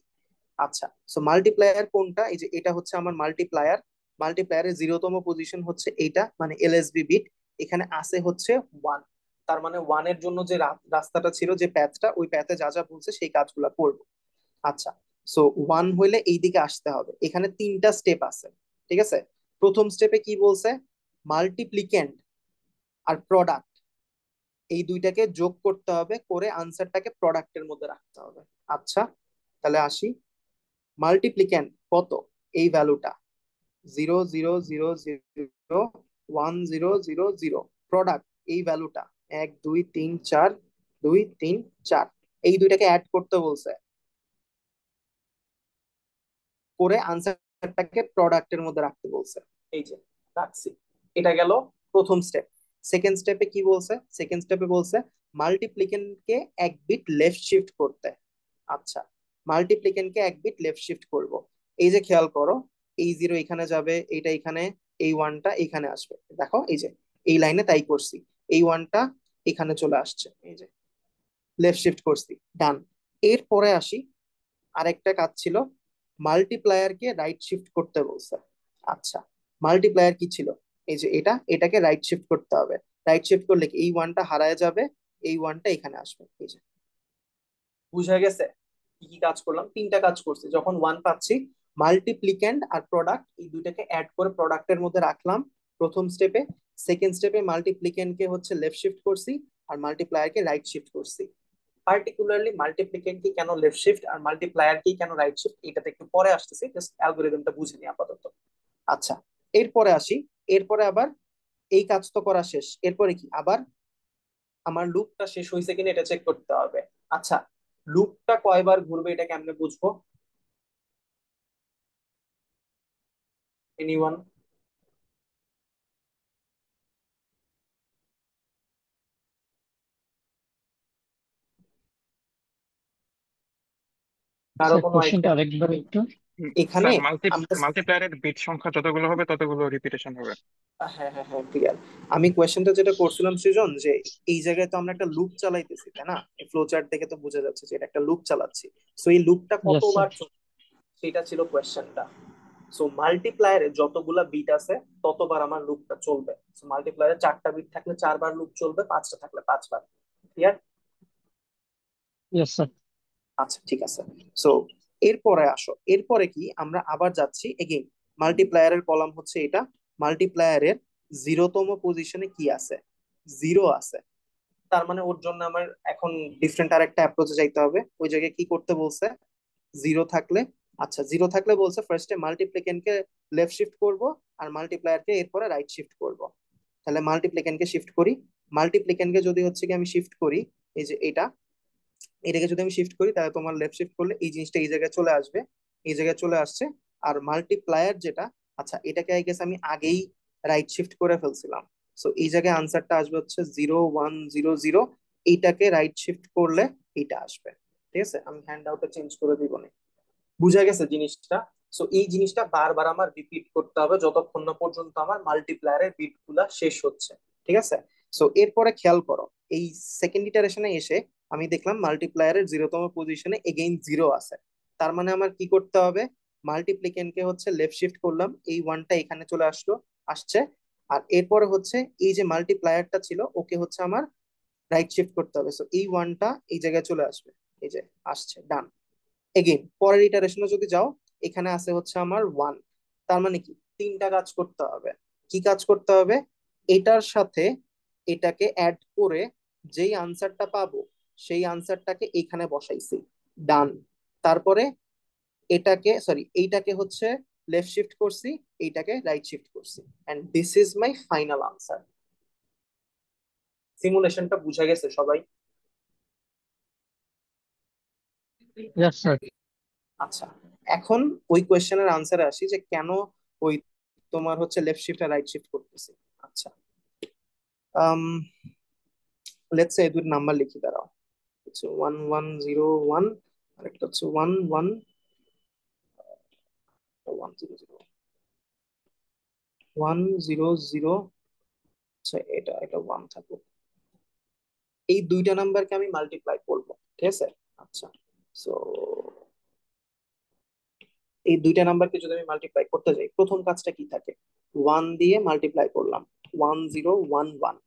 আচ্ছা, সো মাল্টিপ্লায়ার কোনটা? এই যে এটা হচ্ছে আমার মাল্টিপ্লায়ার। মাল্টিপ্লায়ারের 0তম পজিশন হচ্ছে এইটা, মানে এলএসবি বিট। এখানে আছে হচ্ছে 1, তার মানে 1 এর জন্য যে রাস্তাটা ছিল, যে প্যাথটা, ওই প্যাথে যা যা বলছে সেই কাজগুলো করব। আচ্ছা, সো 1 হইলে এই দিকে আসতে হবে। এখানে 3টা স্টেপ আছে। ঠিক আছে, প্রথম স্টেপে কি বলছে? মাল্টিপ্লিকেন্ট আর প্রোডাক্ট এই দুইটাকে যোগ করতে হবে, করে আনসারটাকে প্রোডাক্টের মধ্যে রাখতে হবে। আচ্ছা, তাহলে আসি। মাল্টিপ্লিকেন্ট কত? এই ভ্যালুটা 0 0 0 0 1 0 0 0। প্রোডাক্ট এই ভ্যালুটা 1 2 3 4 2 3 4। এই দুইটাকে অ্যাড করতে বলছে, করে আনসারটাকে প্রোডাক্টের মধ্যে রাখতে বলছে। এই যে রাখছি, এটা গেল প্রথম স্টেপ। সেকেন্ড স্টেপে কি বলছে? সেকেন্ড স্টেপে বলছে মাল্টিপ্লিকেন্টকে 1 বিট লেফট শিফট করতে। আচ্ছা, মাল্টিপ্লিকেন্টকে 1 বিট লেফট শিফট করব। এই যে খেয়াল করো, এই 0 এখানে যাবে, এইটা এখানে, এই 1টা এখানে আসবে। দেখো এই যে এই লাইনে তাই করছি, এই 1টা এখানে চলে আসছে, এই যে লেফট শিফট করছি, ডান। এরপরে আসি, আরেকটা কাজ ছিল, মাল্টিপ্লায়ারকে রাইট শিফট করতে বলছে। আচ্ছা, মাল্টিপ্লায়ার কি ছিল? এই যে এটা, এটাকে রাইট শিফট করতে হবে। রাইট শিফট করলে কি এই 1টা হারায় যাবে, এই 1টা এখানে আসবে। এই যে বুঝা গেছে কি কি কাজ করলাম? 3টা কাজ করছি। যখন 1 পাচ্ছি, মাল্টিপ্লিক্যান্ড আর প্রোডাক্ট এই দুইটাকে অ্যাড করে প্রোডাক্টের মধ্যে রাখলাম প্রথম স্টেপে। সেকেন্ড স্টেপে মাল্টিপ্লিক্যান্ডকে হচ্ছে লেফট শিফট করছি, আর মাল্টিপ্লায়ারকে রাইট শিফট করছি। পার্টিকুলারলি মাল্টিপ্লিকেন্ট কি কেন লেফট শিফট আর মাল্টিপ্লায়ার কি কেন রাইট শিফট, এটাতে একটু পরে আসতেছি, জাস্ট অ্যালগোরিদমটা বুঝে নি আপাতত। আচ্ছা, এরপরে আসি। এরপরে আবার এই কাজ তো করা শেষ, এরপরে কি আবার আমার লুপটা শেষ হয়েছে কিনা এটা চেক করতে হবে। আচ্ছা, লুপটা কয়বার ঘুরবে এটা কেমনে বুঝবো? এনিওয়ান? কারো স্যার কোনো কোশ্চেনটা আইডিয়া? আরেকবার একটু। এখানে স্যার আমরা মাল্টিপ্লায়ারের বিট সংখ্যা যতগুলো হবে ততগুলো রিপিটেশন হবে। হ্যাঁ হ্যাঁ হ্যাঁ ক্লিয়ার। আমি কোয়েশ্চেনটা যেটা করছিলাম সৃজন, যে এই জায়গায় তো আমরা একটা লুপ চালাইতেছি তাই না, ফ্লো চার্ট দেখে তো বোঝা যাচ্ছে যে এটা একটা লুপ চালাচ্ছি। সো এই লুপটা ইয়েস স্যার। কতবার চলবে সেটা ছিল কোয়েশ্চেনটা। সো মাল্টিপ্লায়ারে যতগুলা বিট আছে ততবার আমার লুপটা চলবে। সো মাল্টিপ্লায়ারে 4টা বিট থাকলে 4বার লুপ চলবে, 5টা থাকলে 5বার। ক্লিয়ার? Yes sir. আচ্ছা ঠিক আছে। সো এরপরে আসো, এরপরে কি আমরা আবার যাচ্ছি এগেইন মাল্টিপ্লায়ারের কলাম হচ্ছে এটা। মাল্টিপ্লায়ারের 0তম পজিশনে কি আছে? 0 আছে। তার মানে ওর জন্য আমার এখন ডিফারেন্ট আরেকটা অ্যাপ্রোচে যাইতে হবে। ওই জায়গায় কি করতে বলছে? 0 থাকলে, আচ্ছা 0 থাকলে বলছে ফার্স্টে মাল্টিপ্লিকেন্টকে লেফট শিফট করব, আর মাল্টিপ্লায়ারকে এরপরে রাইট শিফট করব। তাহলে মাল্টিপ্লিকেন্টকে শিফট করি। মাল্টিপ্লিকেন্টকে যদি হচ্ছে কি আমি শিফট করি, এই যে এটাকে যদি আমি শিফট করি, তাহলে তোমার লেফট শিফট করলে এই জিনিসটা এই জায়গায় চলে আসবে, এই জায়গায় চলে আসছে। আর মাল্টিপ্লায়ার যেটা, আচ্ছা এটাকে আই গেস আমি আগেই রাইট শিফট করে ফেলছিলাম। সো এই জায়গায় আনসারটা আসবে হচ্ছে 0 1 0 0। এইটাকে রাইট শিফট করলে এইটা আসবে। ঠিক আছে, আমি হ্যান্ড আউটে চেঞ্জ করে দিব না। বুঝা গেছে জিনিসটা? সো এই জিনিসটা বারবার আমার রিপিট করতে হবে যতক্ষণ না পর্যন্ত আমার মাল্টিপ্লায়ারের বিট গুলা শেষ হচ্ছে। ঠিক আছে। সো এরপরে খেয়াল করো, এই সেকেন্ড ইটারেশনে এসে আমি দেখলাম মাল্টিপ্লায়ারের 0তম পজিশনে এগেইন 0 আছে। তার মানে আমার কি করতে হবে? মাল্টিপ্লিকেন্টকে হচ্ছে লেফট শিফট করলাম, এই ওয়ানটা এখানে চলে আসছে। আর এরপরে হচ্ছে এই যে মাল্টিপ্লায়ারটা ছিল ওকে হচ্ছে আমার রাইট শিফট করতে হবে। সো এই ওয়ানটা এই জায়গায় চলে আসবে, এই যে আসছে, ডান। এগেইন পরের ইটারেশনে যদি যাও, এখানে আছে হচ্ছে আমার 1। তার মানে কি 3টা কাজ করতে হবে। কি কাজ করতে হবে? এটার সাথে এটাকে অ্যাড করে যেই আনসারটা পাবো সেই আনসারটাকে এখানে বসাইছি, ডান। তারপরে এইটাকে হচ্ছে লেফট শিফট করছি, এইটাকে রাইট শিফট করছি, and this is my final answer. সিমুলেশনটা বুঝা গেছে সবাই? Yes sir. আচ্ছা, এখন ওই কোয়েশ্চেনের আনসারে আসি যে কেন ওই তোমার হচ্ছে লেফট শিফট আর রাইট শিফট করতেছি। আচ্ছা, আম লেটস সে দুই নাম্বার লিখি, দাঁড়াও। হচ্ছে 1101, আর একটা হচ্ছে 1100100। আচ্ছা, এটা 1 থাকবে। এই দুইটা নাম্বারকে আমি মাল্টিপ্লাই করব। ঠিক আছে। আচ্ছা, সো এই দুইটা নাম্বারকে যদি আমি মাল্টিপ্লাই করতে যাই, প্রথম কাজটা কি থাকে? 1 দিয়ে মাল্টিপ্লাই করলাম, 1011।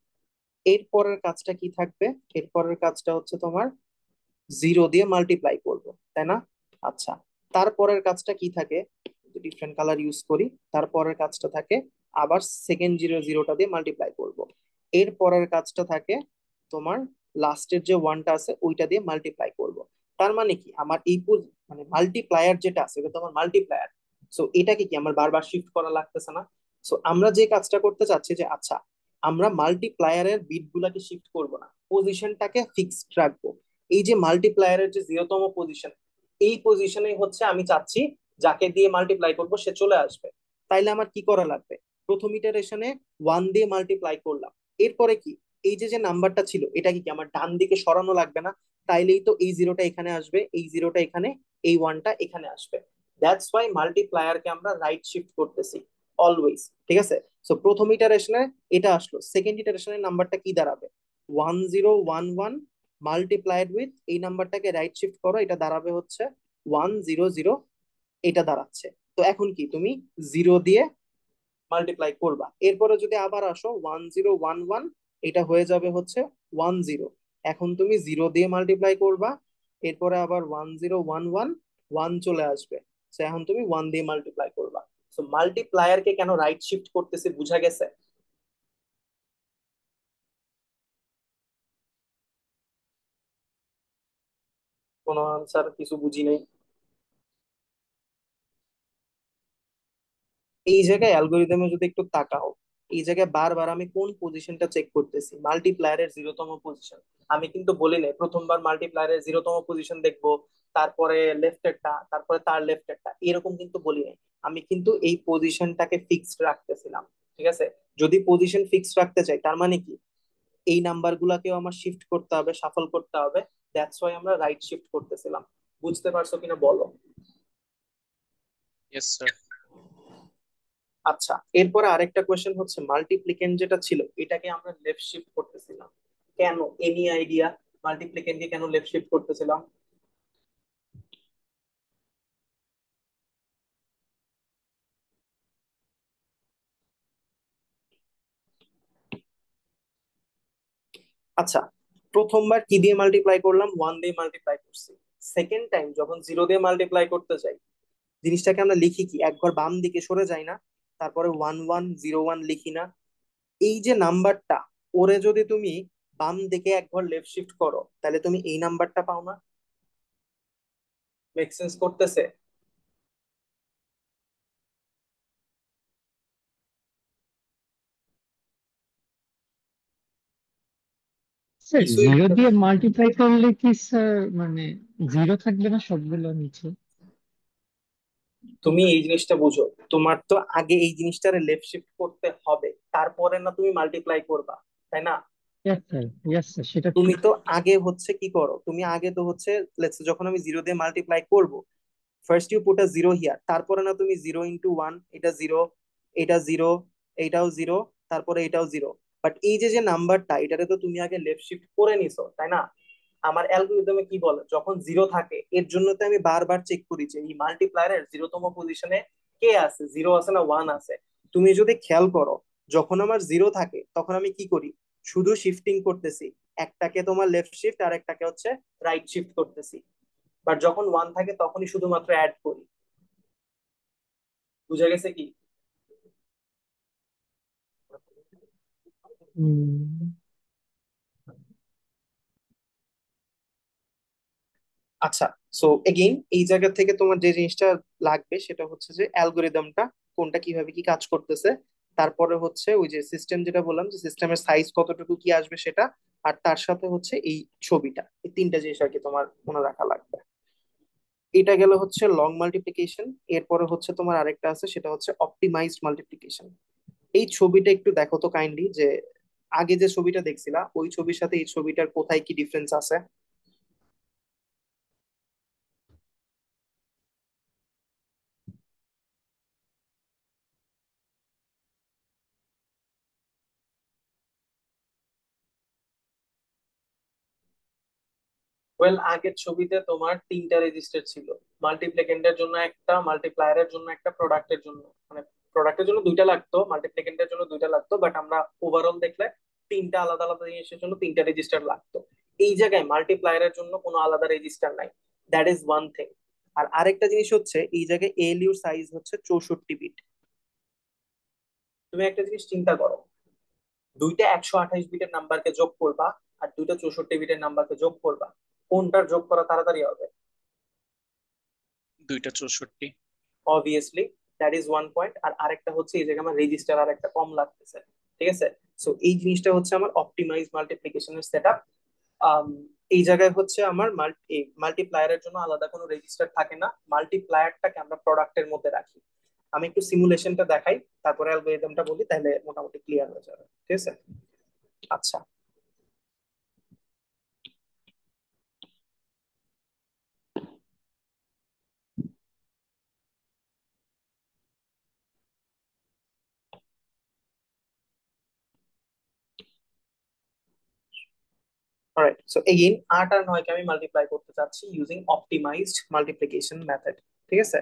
এর পরের কাজটা কি থাকবে? এর পরের কাজটা হচ্ছে তোমার 0 দিয়ে মাল্টিপ্লাই করব, তাই না? আচ্ছা, তারপরের কাজটা কি থাকে? ডিফারেন্ট কালার ইউজ করি। তারপরের কাজটা থাকে আবার সেকেন্ড 0 0টা দিয়ে মাল্টিপ্লাই করব। এর পরের কাজটা থাকে তোমার লাস্টের যে ওয়ানটা আছে ওইটা দিয়ে মাল্টিপ্লাই করব। তার মানে কি আমার এই মানে মাল্টিপ্লায়ার যেটা আছে এটা তো আমার মাল্টিপ্লায়ার। সো এটাকে কি আমার বারবার শিফট করা লাগতেছে না? সো আমরা যে কাজটা করতে চাচ্ছি যে আচ্ছা আমরা মাল্টিপ্লায়ারের বিট গুলাকে শিফট করব না, পজিশনটাকে ফিক্সড রাখবো। এই যে মাল্টিপ্লায়ারের যে 0তম পজিশন, এই পজিশনে হচ্ছে আমি চাচ্ছি যাকে দিয়ে মাল্টিপ্লাই করব সে চলে আসবে। তাইলে আমার কি করা লাগবে? প্রথম ইটারেশনে 1 দিয়ে মাল্টিপ্লাই করলাম, এরপরে কি এই যে যে নাম্বারটা ছিল এটাকে কি আমার ডান দিকে সরানো লাগবে না? তাইলেই তো এই 0টা এখানে আসবে, এই 0টা এখানে, এই 1টা এখানে আসবে। দ্যাটস ওয়াই মাল্টিপ্লায়ারকে আমরা রাইট শিফট করতেছি অলওয়েজ। ঠিক আছে। সো প্রথম ইটারেশনে এটা আসলো, সেকেন্ড ইটারেশনের নাম্বারটা কি দাঁড়াবে? 1011 মাল্টিপ্লাইড উইথ এই নাম্বারটাকে রাইট শিফট করো, এটা দাঁড়াবে হচ্ছে 100। এটা দাঁড়াচ্ছে। তো এখন কি তুমি 0 দিয়ে মাল্টিপ্লাই করবা। এরপরে যদি আবার আসো 1011, এটা হয়ে যাবে হচ্ছে 10। এখন তুমি 0 দিয়ে মাল্টিপ্লাই করবা, এরপরে আবার 1011, 1 চলে আসবে। তো এখন তুমি 1 দিয়ে মাল্টিপ্লাই করবা। তো মাল্টিপ্লায়ারকে কেন রাইট শিফট করতেছে বুঝা গেছে? কোনো আনসার কিছু বুঝি নাই। এই জায়গায় অ্যালগোরিদমে যদি একটু তাকাও, এই জায়গায় বারবার আমি কোন পজিশনটা চেক করতেছি? মাল্টিপ্লায়ারের 0তম পজিশন। আমি কিন্তু বলি নাই প্রথমবার মাল্টিপ্লায়ারের 0তম পজিশন দেখবো, তারপরে লেফটেরটা, তারপরে তার লেফটেরটা, এরকম কিন্তু বলি নাই। আমি কিন্তু এই পজিশনটাকে ফিক্সড রাখতেছিলাম। ঠিক আছে। যদি পজিশন ফিক্সড রাখতে চাই তার মানে কি এই নাম্বার গুলাকেও আমার শিফট করতে হবে, শাফল করতে হবে। দ্যাটস ওয়াই আমরা রাইট শিফট করতেছিলাম। বুঝতে পারছো কিনা বলো। Yes sir. আচ্ছা, এরপরে আরেকটা কোয়েশ্চেন হচ্ছে মাল্টিপ্লিকেন্ড যেটা ছিল এটাকে আমরা লেফট শিফট করতেছিলাম কেন? এনি আইডিয়া মাল্টিপ্লিকেন্ডকে কেন লেফট শিফট করতেছিলাম? আচ্ছা, প্রথমবার কি দিয়ে মাল্টিপ্লাই করলাম? 1 দিয়ে মাল্টিপ্লাই করছি। সেকেন্ড টাইম যখন 0 দিয়ে মাল্টিপ্লাই করতে যাই, জিনিসটাকে আমরা লিখি কি, একবার বাম দিকে সরে যাই না, তারপরে 1101 লিখি না? এই যে নাম্বারটা, ওরে যদি তুমি বাম দিকে একবার লেফট শিফট করো তাহলে তুমি এই নাম্বারটা পাও না? মেক সেন্স করতেছে? স্যার কিছুই জিরো বুঝতে দিয়ে পারছি না। মাল্টিপ্লাই করলে কি স্যার মানে জিরো থাকবে না সবগুলো নিচে? তুমি এই জিনিসটা বুঝো, তোমার তো আগে এই জিনিসটারে লেফট শিফট করতে হবে, তারপরে না তুমি মাল্টিপ্লাই করবা, তাই না? ইয়েস স্যার সেটা তুমি ঠিক। তো আগে হচ্ছে কি করো, তুমি আগে তো হচ্ছে লেটস যখন আমি 0 দিয়ে মাল্টিপ্লাই করব, first you put a 0 here, তারপরে না তুমি 0 × 1, এটা 0, এটা 0, এইটাও 0, তারপরে এটাও 0। বাট এই যে যে নাম্বারটা, এটারে তো তুমি আগে লেফট শিফট করে নিছো, তাই না? আমার অ্যালগরিদমে কি বলে, যখন 0 থাকে এর জন্য তো আমি বারবার চেক করি যে এই মাল্টিপ্লায়ারের 0তম পজিশনে কে আছে, 0 আছে না 1 আছে। তুমি যদি খেয়াল করো, যখন আমার 0 থাকে তখন আমি কি করি, শুধু শিফটিং করতেছি, একটাকে তোমার লেফট শিফট আর একটাকে হচ্ছে রাইট শিফট করতেছি। বাট যখন 1 থাকে তখনই শুধুমাত্র অ্যাড করি। বুঝা গেছে কি? হুম। আচ্ছা, সো এগেইন এই জায়গা থেকে তোমার যে জিনিসটা লাগবে সেটা হচ্ছে যে অ্যালগোরিদমটা কোনটা কিভাবে কি কাজ করতেছে, তারপরে হচ্ছে ওই যে সিস্টেম যেটা বললাম যে সিস্টেমের সাইজ কতটুকু কি আসবে সেটা, আর তার সাথে হচ্ছে এই ছবিটা, এই তিনটা জিনিস আর কি তোমার মনে রাখা লাগবে। এটা গেল হচ্ছে লং মাল্টিপ্লিকেশন। এরপরে হচ্ছে তোমার আরেকটা আছে, সেটা হচ্ছে অপটিমাইজড মাল্টিপ্লিকেশন। এই ছবিটা একটু দেখো তো কাইন্ডলি, যে আগে যে ছবিটা দেখছিলা ওই ছবির সাথে এই ছবিটার কোথায় কি ডিফারেন্স আছে? ওয়েল, আগের ছবিতে তোমার তিনটা রেজিস্টার ছিল, মাল্টিপ্লিকেন্ডের জন্য একটা, মাল্টিপ্লায়ারের জন্য একটা, প্রোডাক্টের জন্য, মানে প্রোডাক্টের জন্য দুইটা লাগতো, মাল্টিপ্লিকেন্ডের জন্য দুইটা লাগতো, বাট আমরা ওভারঅল দেখলে তিনটা আলাদা আলাদা জিনিসের জন্য তিনটা রেজিস্টার লাগতো। এই জায়গায় মাল্টিপ্লায়ারের জন্য কোনো আলাদা রেজিস্টার নাই, দ্যাট ইজ ওয়ান থিং। আর আরেকটা জিনিস হচ্ছে এই জায়গায় এএলইউ সাইজ হচ্ছে 64 বিট। তুমি একটা জিনিস চিন্তা করো, দুইটা 128 বিটের নাম্বারকে যোগ করবা আর দুইটা 64 বিটের নাম্বারকে যোগ করবা, কোনটার যোগ করা তাড়াতাড়ি হবে? 2টা 64। Obviously, that is one point. আর আরেকটা হচ্ছে এই জায়গায় আমার রেজিস্টার আর একটা কম লাগতেছে, ঠিক আছে? সো এই জিনিসটা হচ্ছে আমার অপটিমাইজ মাল্টিপ্লিকেশনের সেট আপ। এই জায়গায় হচ্ছে আমার মাল্টিপ্লায়ারের জন্য আলাদা কোনো রেজিস্টার থাকে না, মাল্টিপ্লায়ারটাকে আমরা প্রোডাক্টের মধ্যে রাখি। আমি একটু সিমুলেশনটা দেখাই, তারপরে অ্যালগরিদমটা বলি, তাহলে মোটামুটি ক্লিয়ার হয়ে যাবে, ঠিক আছে? আচ্ছা, অলরাইট, সো এগেইন 8 আর 9কে আমি মাল্টিপ্লাই করতে চাচ্ছি ইউজিং অপটিমাইজড মাল্টিপ্লিকেশন মেথড, ঠিক আছে?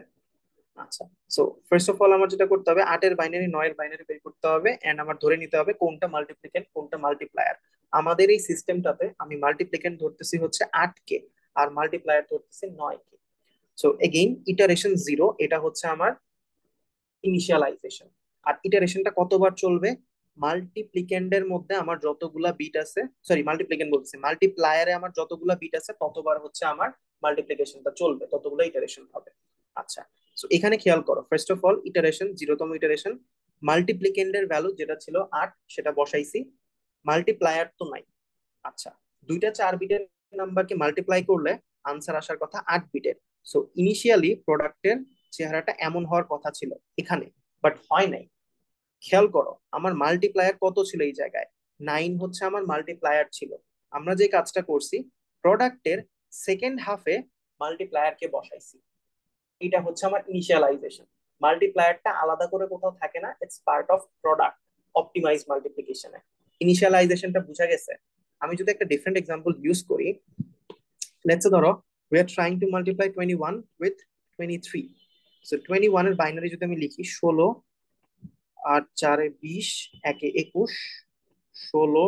আচ্ছা, সো ফার্স্ট অফ অল আমার যেটা করতে হবে, 8-এর বাইনারি 9-এর বাইনারি বের করতে হবে, এন্ড আমার ধরে নিতে হবে কোনটা মাল্টিপ্লিকেন্ট কোনটা মাল্টিপ্লায়ার। আমাদের এই সিস্টেমটাতে আমি মাল্টিপ্লিকেন্ট ধরতেছি হচ্ছে 8কে, আর মাল্টিপ্লায়ার ধরতেছি 9কে। সো এগেইন ইটারেশন 0, এটা হচ্ছে আমার ইনিশিয়ালাইজেশন। আর ইটারেশনটা কতবার চলবে? মাল্টিপ্লিকেন্ডের মধ্যে আমার যতগুলা বিট আছে, সরি মাল্টিপ্লিকেন্ড বলছি, মাল্টিপ্লায়ারে আমার যতগুলা বিট আছে ততবার হচ্ছে আমার মাল্টিপ্লিকেশনটা চলবে, ততগুলো ইটারেশন হবে। আচ্ছা, তো এখানে খেয়াল করো, ফার্স্ট অফ অল ইটারেশন, 0তম ইটারেশন, মাল্টিপ্লিকেন্ডের ভ্যালু যেটা ছিল 8 সেটা বসাইছি, মাল্টিপ্লায়ার তো নাই। আচ্ছা, দুইটা 4 বিটের নাম্বারকে মাল্টিপ্লাই করলে আনসার আসার কথা 8 বিটের। সো ইনিশিয়ালি প্রোডাক্টের চেহারাটা এমন হওয়ার কথা ছিল এখানে, বাট হয় নাই। খেয়াল করো আমার মাল্টিপ্লায়ার কত ছিল এই জায়গায়, 9 হচ্ছে আমার মাল্টিপ্লায়ার ছিল। আমরা যে কাজটা করছি, প্রোডাক্টের সেকেন্ড হাফে মাল্টিপ্লায়ারকে বসাইছি। এটা হচ্ছে আমার ইনিশিয়ালাইজেশন। মাল্টিপ্লায়ারটা আলাদা করে কোথাও থাকে না, it's part of product optimize মাল্টিপ্লিকেশনে। ইনিশিয়ালাইজেশনটা বুঝা গেছে। আমি যদি একটা ডিফারেন্ট এক্সাম্পল ইউজ করি, লেটস ধরো we are trying to multiply 21 with 23. So 21 এর বাইনারি যদি আমি লিখি 16 আর 4 এ 20 একে 21 16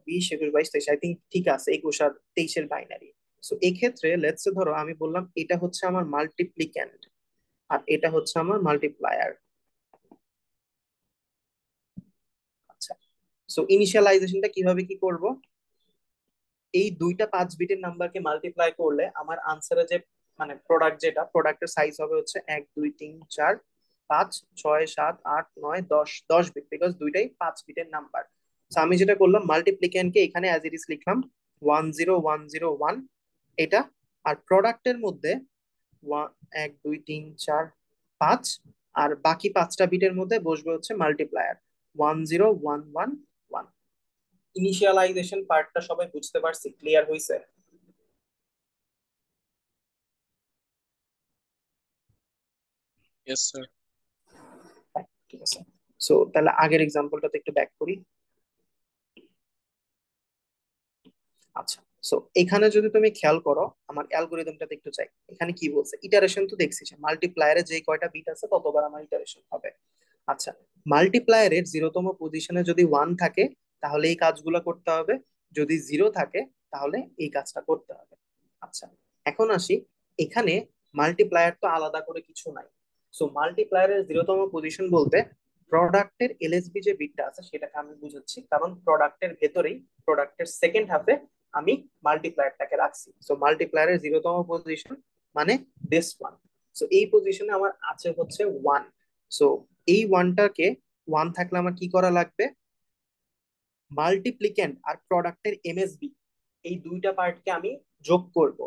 20 21 22 23 আই থিঙ্ক ঠিক আছে, 21 আর 23 এর বাইনারি। সো এই ক্ষেত্রে লেটস ধরো আমি বললাম এটা হচ্ছে আমার মাল্টিপ্লিক্যান্ট আর এটা হচ্ছে আমার মাল্টিপ্লায়ার। আচ্ছা, সো ইনিশিয়ালাইজেশনটা কিভাবে কি করব, এই দুইটা 5 বিটের নাম্বারকে মাল্টিপ্লাই করলে আমার আনসারে যে মানে প্রোডাক্ট, যেটা প্রোডাক্টের সাইজ হবে হচ্ছে 1 2 3 4 5 6 7 8 9 10 10 বিট, বিকজ দুইটাই 5 বিটের নাম্বার। তো আমি যেটা করলাম মাল্টিপ্লিক্যান্টকে এখানে অ্যাজ ইট ইজ লিখলাম 1 0 1 0 1 এটা, আর প্রোডাক্টের মধ্যে 1 2 3 4 5, আর বাকি 5টা বিটের মধ্যে বসবে হচ্ছে মাল্টিপ্লায়ার 1 0 1 1 1। ইনিশিয়ালাইজেশন পার্টটা সবাই বুঝতে পারছি, ক্লিয়ার হইছে? Yes sir. হ্যাঁ, ঠিক আছে। সো তাহলে আগের এক্সাম্পলটাতে একটু ব্যাক করি। আচ্ছা, সো এখানে যদি তুমি খেয়াল করো আমার অ্যালগোরিদমটাতে একটু চাই, এখানে কি বলছে, ইটারেশন তো দেখছি, মাল্টিপ্লায়ারে যে কয়টা বিট আছে ততবার আমার ইটারেশন হবে। আচ্ছা, মাল্টিপ্লায়ারের 0তম পজিশনে যদি 1 থাকে তাহলে এই কাজগুলো করতে হবে, যদি 0 থাকে তাহলে এই কাজটা করতে হবে। আচ্ছা, এখন আসি, এখানে মাল্টিপ্লায়ার তো আলাদা করে কিছু নাই। সো মাল্টিপ্লায়ারের 0তম পজিশন বলতে প্রোডাক্টের এলএসবি যে বিটটা আছে সেটাকে আমি বুঝাচ্ছি, কারণ প্রোডাক্টের ভেতরেই প্রোডাক্টের সেকেন্ড হাফে আমি মাল্টিপ্লায়ারটাকে রাখছি। সো মাল্টিপ্লায়ারের 0তম পজিশন মানে দিস ওয়ান। সো এই পজিশনে আমার আছে হচ্ছে 1। সো এই 1টাকে 1 থাকলে আমার কি করা লাগবে, মাল্টিপ্লিক্যান্ট আর প্রোডাক্টের এমএসবি এই দুইটা পার্টকে আমি যোগ করব।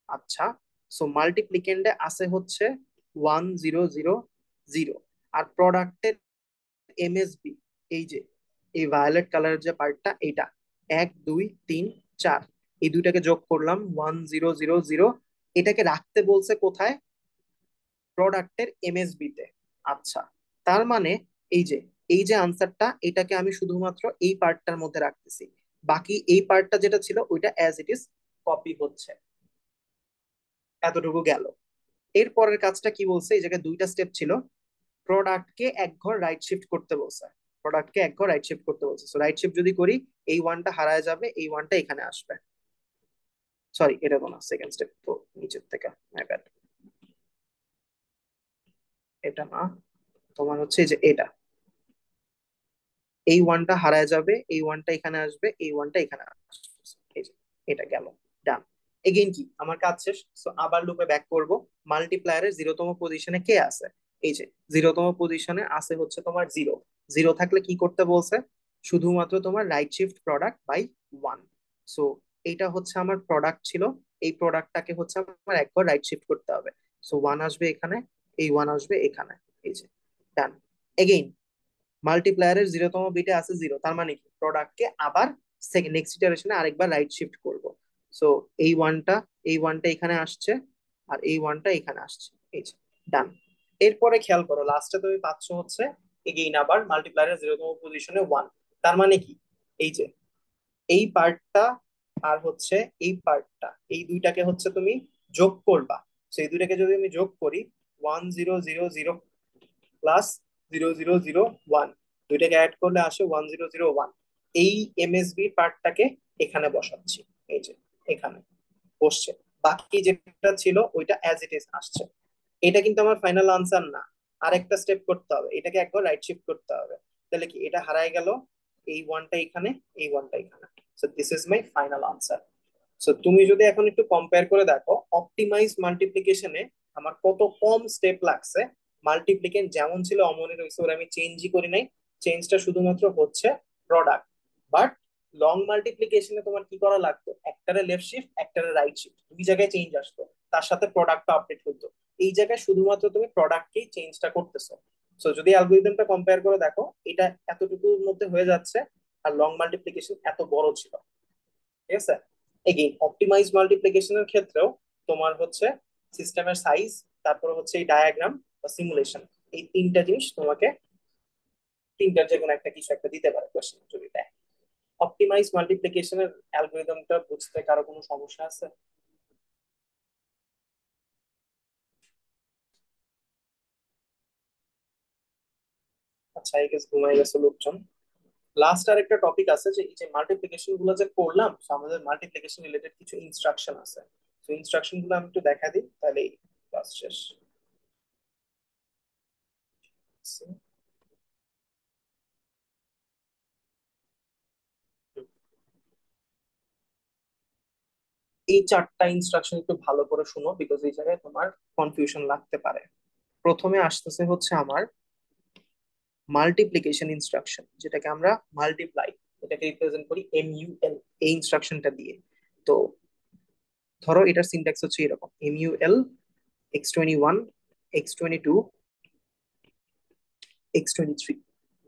আচ্ছা, সো মাল্টিপ্লিক্যান্টে আছে হচ্ছে 1 0 0 0, আর প্রোডাক্টের এমএসবি এই যে এই ভায়োলেট কালারের যে পার্টটা এটা 1 2 3 4, এই দুইটাকে যোগ করলাম 1 0 0 0। এটাকে রাখতে বলছে কোথায়, প্রোডাক্টের এমএসবি তে। আচ্ছা, তার মানে এই যে আনসারটা এটাকে আমি শুধুমাত্র এই পার্টটার মধ্যে রাখতেছি, বাকি এই পার্টটা যেটা ছিল ওইটা অ্যাজ ইট ইজ কপি হচ্ছে। এতটুকু গেল। এর পরের কাজটা কি বলছে, এই জায়গায় দুইটা স্টেপ ছিল, প্রোডাক্টকে এক ঘর রাইট শিফট করতে বলছে, প্রোডাক্টকে এক ঘর রাইট শিফট করতে বলছে। সো রাইট শিফট যদি করি এই 1টা হারায় যাবে, এই 1টা এখানে আসবে। সরি, এটা তো না, সেকেন্ড স্টেপ তো নিচের থেকে, মাই ব্যাড, এটা না, তোমার হচ্ছে এই যে এটা, এই 1টা হারায় যাবে, এই 1টা এখানে আসবে, এই 1টা এখানে আসবে। এই যে এটা গেল, ডান। এগেইন কি আমার কাজ শেষ। সো আবার লুপে ব্যাক করব। মাল্টিপ্লায়ারের 0তম পজিশনে কে আছে, এই যে 0তম পজিশনে আছে হচ্ছে তোমার 0। 0 থাকলে কি করতে বলছে, শুধুমাত্র তোমার right shift product by 1। So এইটা হচ্ছে আমার প্রোডাক্ট ছিল, এই প্রোডাক্টটাকে হচ্ছে আমার একবার রাইট শিফট করতে হবে। সো 1 আসবে এখানে, এই 1 আসবে এখানে, এই যে ডান। এগেইন মাল্টিপ্লায়ারের 0তম বিটে আছে 0, তার মানে কি প্রোডাক্টকে আবার নেক্সট ইটারেশনে আরেকবার রাইট শিফট করব। সো এই ওয়ানটা এখানে আসছে, আর এই 1টা এখানে আসছে, এই যে ডান। এরপরে খেয়াল করো লাস্টে তুমি পাচ্ছ হচ্ছে এগেইন আবার মাল্টিপ্লায়ারের 0তম পজিশনে 1। তার মানে কি, এই যে এই পার্টটা আর হচ্ছে এই পার্টটা, এই দুইটাকে হচ্ছে তুমি যোগ করবা। সেই দুইটাকে যদি আমি যোগ করি 1 0 0 0 প্লাস 0 0 0 1, দুইটাকে অ্যাড করলে আসে 1 0 0 1। এই এমএসবি পার্টটাকে এখানে বসাচ্ছি, এই যে এখানে বসছে, বাকি যেটা ছিল ওইটা অ্যাজ ইট ইজ আসছে। এটা কিন্তু আমার ফাইনাল আনসার না, আরেকটা স্টেপ করতে হবে, এটাকে একবার রাইট শিফট করতে হবে। তাহলে কি এটা হারায় গেল, এই 1টা এখানে, এই 1টা এখানে। So this is my final answer. So তুমি যদি এখন একটু কম্পেয়ার করে দেখো অপটিমাইজ মাল্টিপ্লিকেশনে আমার কত কম স্টেপ লাগছে, মাল্টিপ্লিকেন্ট যেমন ছিল অমনই রয়েছে, ওরা আমি চেঞ্জই করি নাই, চেঞ্জটা শুধুমাত্র হচ্ছে প্রোডাক্ট। বাট লং মাল্টিপ্লিকেশনে তোমার কি করা লাগতো, একটারে লেফট শিফট একটারে রাইট শিফট, দুই জায়গায় চেঞ্জ আসতো, তার সাথে প্রোডাক্টটা আপডেট হতো। এই জায়গায় শুধুমাত্র তুমি প্রোডাক্টকেই চেঞ্জটা করতেছো। সো যদি অ্যালগরিদমটা কম্পেয়ার করে দেখো এটা এতটুকুর মধ্যে হয়ে যাচ্ছে, আর লং মাল্টিপ্লিকেশন এত বড় ছিল। ঠিক আছে, এগেইন অপটিমাইজ মাল্টিপ্লিকেশনের ক্ষেত্রেও তোমার হচ্ছে সিস্টেমের সাইজ, তারপর হচ্ছে এই ডায়াগ্রাম বা সিমুলেশন, এই তিনটা জিনিস তোমাকে তিনটার যে কোনো একটা কিছু একটা দিতে পারে কোশ্চেন যদি দেয়। অপটিমাইজ মাল্টিপ্লিকেশনের অ্যালগরিদমটা বুঝতে কারো কোনো সমস্যা আছে? আচ্ছা, এই গেস ঘুমাই গেছে লোকজন। লাস্ট আর একটা টপিক আছে, যে এই যে মাল্টিপ্লিকেশন গুলো যে করলাম, তো আমাদের মাল্টিপ্লিকেশন রিলেটেড কিছু ইনস্ট্রাকশন আছে। তো ইনস্ট্রাকশন গুলো আমি একটু দেখা দিই, তাহলে ক্লাস শেষ। এই চারটা ইনস্ট্রাকশন একটু ভালো করে শুনো, বিকজ এই জায়গায় তোমার কনফিউশন লাগতে পারে। প্রথমে আসতেছে হচ্ছে আমার মাল্টিপ্লিকেশন ইনস্ট্রাকশন, যেটাকে আমরা মাল্টিপ্লাই, এটাকে রিপ্রেজেন্ট করি MUL এই ইনস্ট্রাকশনটা দিয়ে। তো ধরো এটার সিনট্যাক্স হচ্ছে এরকম: MUL x21 x22 x23।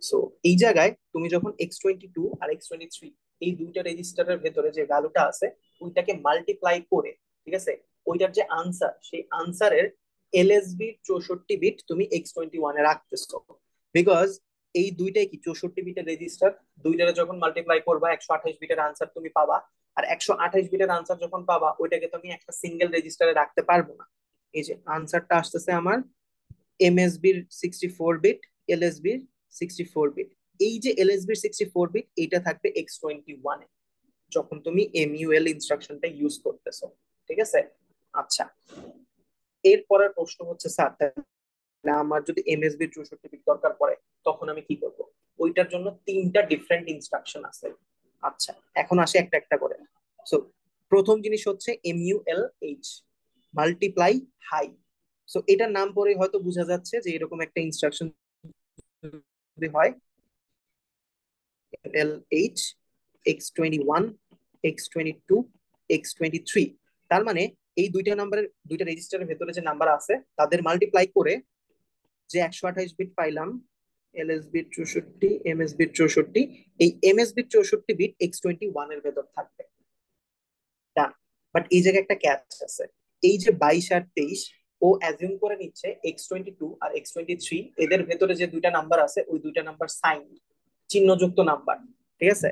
So এই জায়গায় তুমি যখন x22 আর x23 এই দুইটা রেজিস্টারের ভেতরে যে ভ্যালুটা আছে ওইটাকে মাল্টিপ্লাই করে, ঠিক আছে, ওইটার যে আনসার, সেই আনসারের LSB 64 বিট তুমি x21 এ রাখতেছো। বিকজ এই দুইটাই কি 64 বিটের রেজিস্টার, দুইটারে যখন মাল্টিপ্লাই করবা 128 বিটের আনসার তুমি পাবা। আর 128 বিটের আনসার যখন পাবা ওইটাকে তুমি একটা সিঙ্গেল রেজিস্টারে রাখতে পারবো না। এই যে আনসারটা আসতেছে আমার MSBর 64 বিট, LSBর 64 বিট। এই যে LSBর 64 বিট এইটা থাকবে x21 এ যখন তুমি MUL ইনস্ট্রাকশনটা ইউজ করতেছো, ঠিক আছে। আচ্ছা, এরপরের প্রশ্ন হচ্ছে স্যার, তাহলে আমার যদি MSBর 64 বিট দরকার পড়ে তখন আমি কি করব? ওইটার জন্য তিনটা ডিফারেন্ট ইনস্ট্রাকশন আছে। আচ্ছা, এখন আসে একটা একটা করে। সো প্রথম জিনিস হচ্ছে MULH, মাল্টিপ্লাই হাই। সো এটার নাম পরে হয়তো বোঝা যাচ্ছে যে এরকম একটা ইনস্ট্রাকশন যদি হয় LH x21 x22 x23, তার মানে এই দুইটা নাম্বারের, দুইটা রেজিস্টারের ভেতরে যে নাম্বার আছে তাদের মাল্টিপ্লাই করে যে 128 বিট পাইলাম, LSB 64 MSB 64, এই MSB 64 বিট x21 এর ভেতর থাকবে। ডান। বাট এই জায়গায় একটা ক্যাচ আছে, এই যে 22 আর 23 ও অ্যাজিউম করে নিচ্ছে x22 আর x23 এদের ভেতরে যে দুইটা নাম্বার আছে ওই দুইটা নাম্বার সাইন, চিহ্নযুক্ত নাম্বার, ঠিক আছে।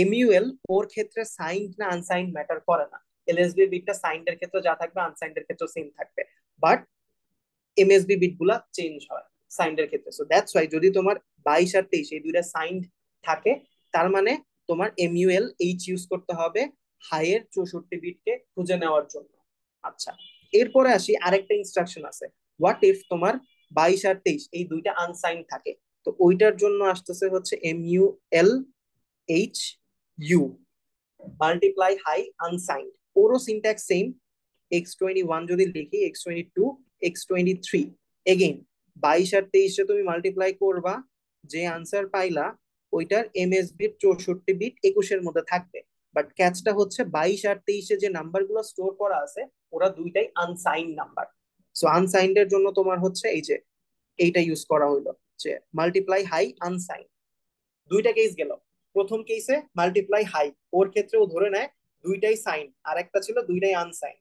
MUL ওর ক্ষেত্রে সাইন্ড না আনসাইন্ড ম্যাটার করে না, LSB বিটটা সাইন্ডের ক্ষেত্রে যা থাকবে আনসাইন্ডের ক্ষেত্রে সেম থাকবে, বাট MSB বিট গুলা চেঞ্জ হয় সাইন্ডের ক্ষেত্রে। সো দ্যাটস ওয়াই যদি তোমার 22 আর 23 এই দুইটা সাইন্ড থাকে, তার মানে তোমার MULH ইউজ করতে হবে হাইয়ের 64 বিটকে খুঁজে নেওয়ার জন্য। আচ্ছা, এরপরে আসি আরেকটা ইনস্ট্রাকশন আছে, হোয়াট ইফ তোমার 22 আর 23 এই দুইটা আনসাইন্ড থাকে, তো ওইটার জন্য আসতেছে হচ্ছে MULHU, মাল্টিপ্লাই হাই আনসাইন্ড। ওরও সিনট্যাক্স সেম, x21 যদি লিখি x22 x23, এগেইন 22 আর 23 তুমি মাল্টিপ্লাই করবা, যে আনসার পাইলা ওইটার MSB 64 বিট 21 এর মধ্যে থাকবে। বাট ক্যাচটা হচ্ছে 22 আর 23 যে নাম্বারগুলো স্টোর করা আছে ওরা দুইটাই আনসাইন্ড নাম্বার। সো আনসাইন্ড এর জন্য তোমার হচ্ছে এই যে এইটা ইউজ করা হইলো, যে মাল্টিপ্লাই হাই আনসাইন্ড। দুইটা কেস গেল। প্রথম কেসে মাল্টিপ্লাই হাই, ওর ক্ষেত্রেও ধরে নেয় দুইটাই সাইন, আর একটা ছিল দুইটাই আনসাইন।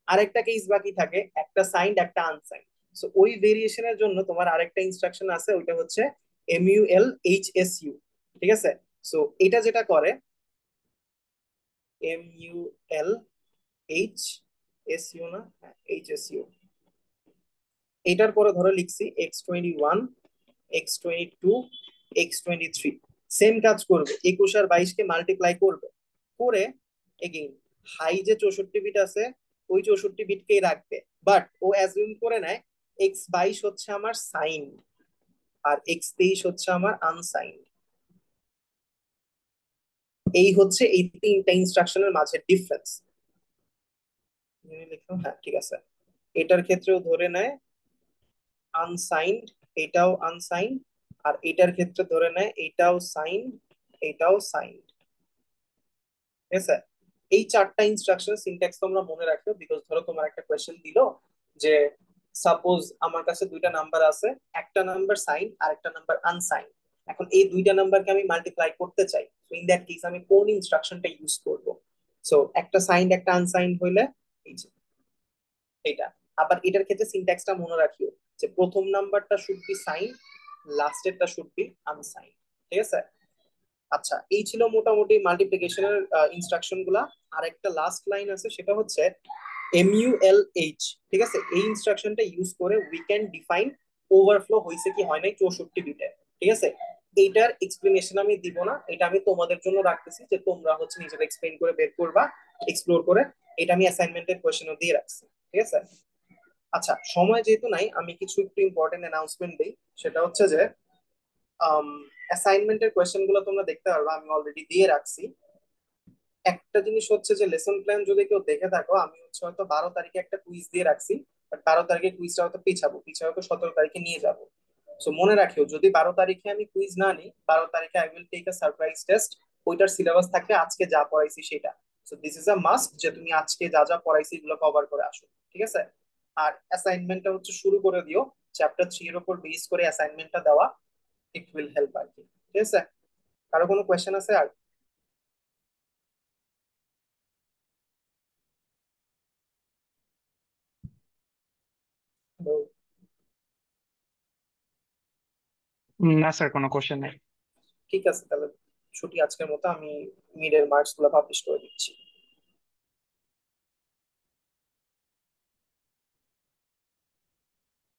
আরেকটা কেস বাকি থাকে, একটা সাইন্ড একটা আনসাইন। সো ওই ভেরিয়েশনের জন্য তোমার আরেকটা ইনস্ট্রাকশন আছে, ওইটা হচ্ছে MULHSU, ঠিক আছে। সো এটা যেটা করে MULHSU না, হ্যাঁ HSU, এটার পরে ধরো লিখছি x21 x22 x23, সেম কাজ করবে, 21 আর 22 কে মাল্টিপ্লাই করবে করে এগেইন হাই যে 64 বিট আছে ওই 64 বিটকেই রাখবে। বাট ও অ্যাজিউম করে নেয় x22 হচ্ছে আমার সাইন আর x23 হচ্ছে আমার আনসাইন। এই হচ্ছে এই তিনটা ইনস্ট্রাকশনের মাঝে ডিফারেন্স। লিখলাম, হ্যাঁ ঠিক আছে। এটার ক্ষেত্রেও ধরে নেয় আনসাইন্ড, এটাও আনসাইন্ড, আর এটার ক্ষেত্রে ধরে নেয় এটাও সাইন এটাও সাইন, ঠিক আছে। এই চারটা ইনস্ট্রাকশন সিনট্যাক্স তোমরা মনে রাখো, বিকজ ধরো তোমার একটা কোয়েশ্চেন দিল যে সাপোজ আমার কাছে দুইটা নাম্বার আছে, একটা নাম্বার সাইন আর একটা নাম্বার আনসাইন, এখন এই দুইটা নাম্বারকে আমি মাল্টিপ্লাই করতে চাই, ইন দ্যাট কেস আমি কোন ইনস্ট্রাকশনটা ইউজ করব? সো একটা সাইন্ড একটা আনসাইন্ড হইলে এই যে এটা। আবার এটার ক্ষেত্রে সিনট্যাক্সটা মনে রাখিও যে প্রথম নাম্বারটা শুড বি সাইন, লাস্টেরটা শুড বি আনসাইন। ঠিক আছে? আচ্ছা, এই ছিল মোটামুটি মাল্টিপ্লিকেশনের ইনস্ট্রাকশন গুলা। আর একটা লাস্ট লাইন আছে, সেটা হচ্ছে MULH। ঠিক আছে? এই ইনস্ট্রাকশনটা ইউজ করে উই ক্যান ডিফাইন ওভারফ্লো হয়েছে কি হয় নাই 64 বিটে। ঠিক আছে? এইটার এক্সপ্লেনেশন আমি দিব না, এটা আমি তোমাদের জন্য রাখতেছি যে তোমরা হচ্ছে নিজেরা এক্সপ্লেন করে বের করবা, এক্সপ্লোর করে। এটা আমি অ্যাসাইনমেন্টের কোয়েশ্চেনও দিয়ে রাখছি। ঠিক আছে? আচ্ছা, সময় যেহেতু নাই, আমি কিছু একটু ইম্পর্টেন্ট অ্যানাউন্সমেন্ট দিই। সেটা হচ্ছে যে অ্যাসাইনমেন্টের কোয়েশ্চেন গুলো তোমরা দেখতে পারবা, আমি অলরেডি দিয়ে রাখছি। একটা জিনিস হচ্ছে যে লেসন প্ল্যান যদি কেউ দেখে থাকো, আমি হচ্ছে হয়তো 12 তারিখে একটা কুইজ দিয়ে রাখছি, বাট 12 তারিখে কুইজটা হয়তো পিছাবো, হয়তো 17 তারিখে নিয়ে যাব। সো মনে রাখিও, যদি 12 তারিখে আমি কুইজ না নিই, 12 তারিখে I will take a surprise test. ওইটার সিলেবাস থাকবে আজকে যা পড়াইছি সেটা। So this is a must যে তুমি আজকে যা যা পড়াইছি এগুলো কভার করে আসো। ঠিক আছে? আর অ্যাসাইনমেন্টটা হচ্ছে শুরু করে দিও, চ্যাপ্টার 3 এর উপর বেস করে অ্যাসাইনমেন্টটা দেওয়া। ইট উইল হেল্প আর কি। ঠিক আছে? কারো কোনো কোয়েশ্চেন আছে আর? না স্যার, কোনো কোশ্চেন নেই। ঠিক আছে, তাহলে ছুটি আজকের মতো। আমি মিডের মার্কস গুলো পাবলিশ করে দিচ্ছি।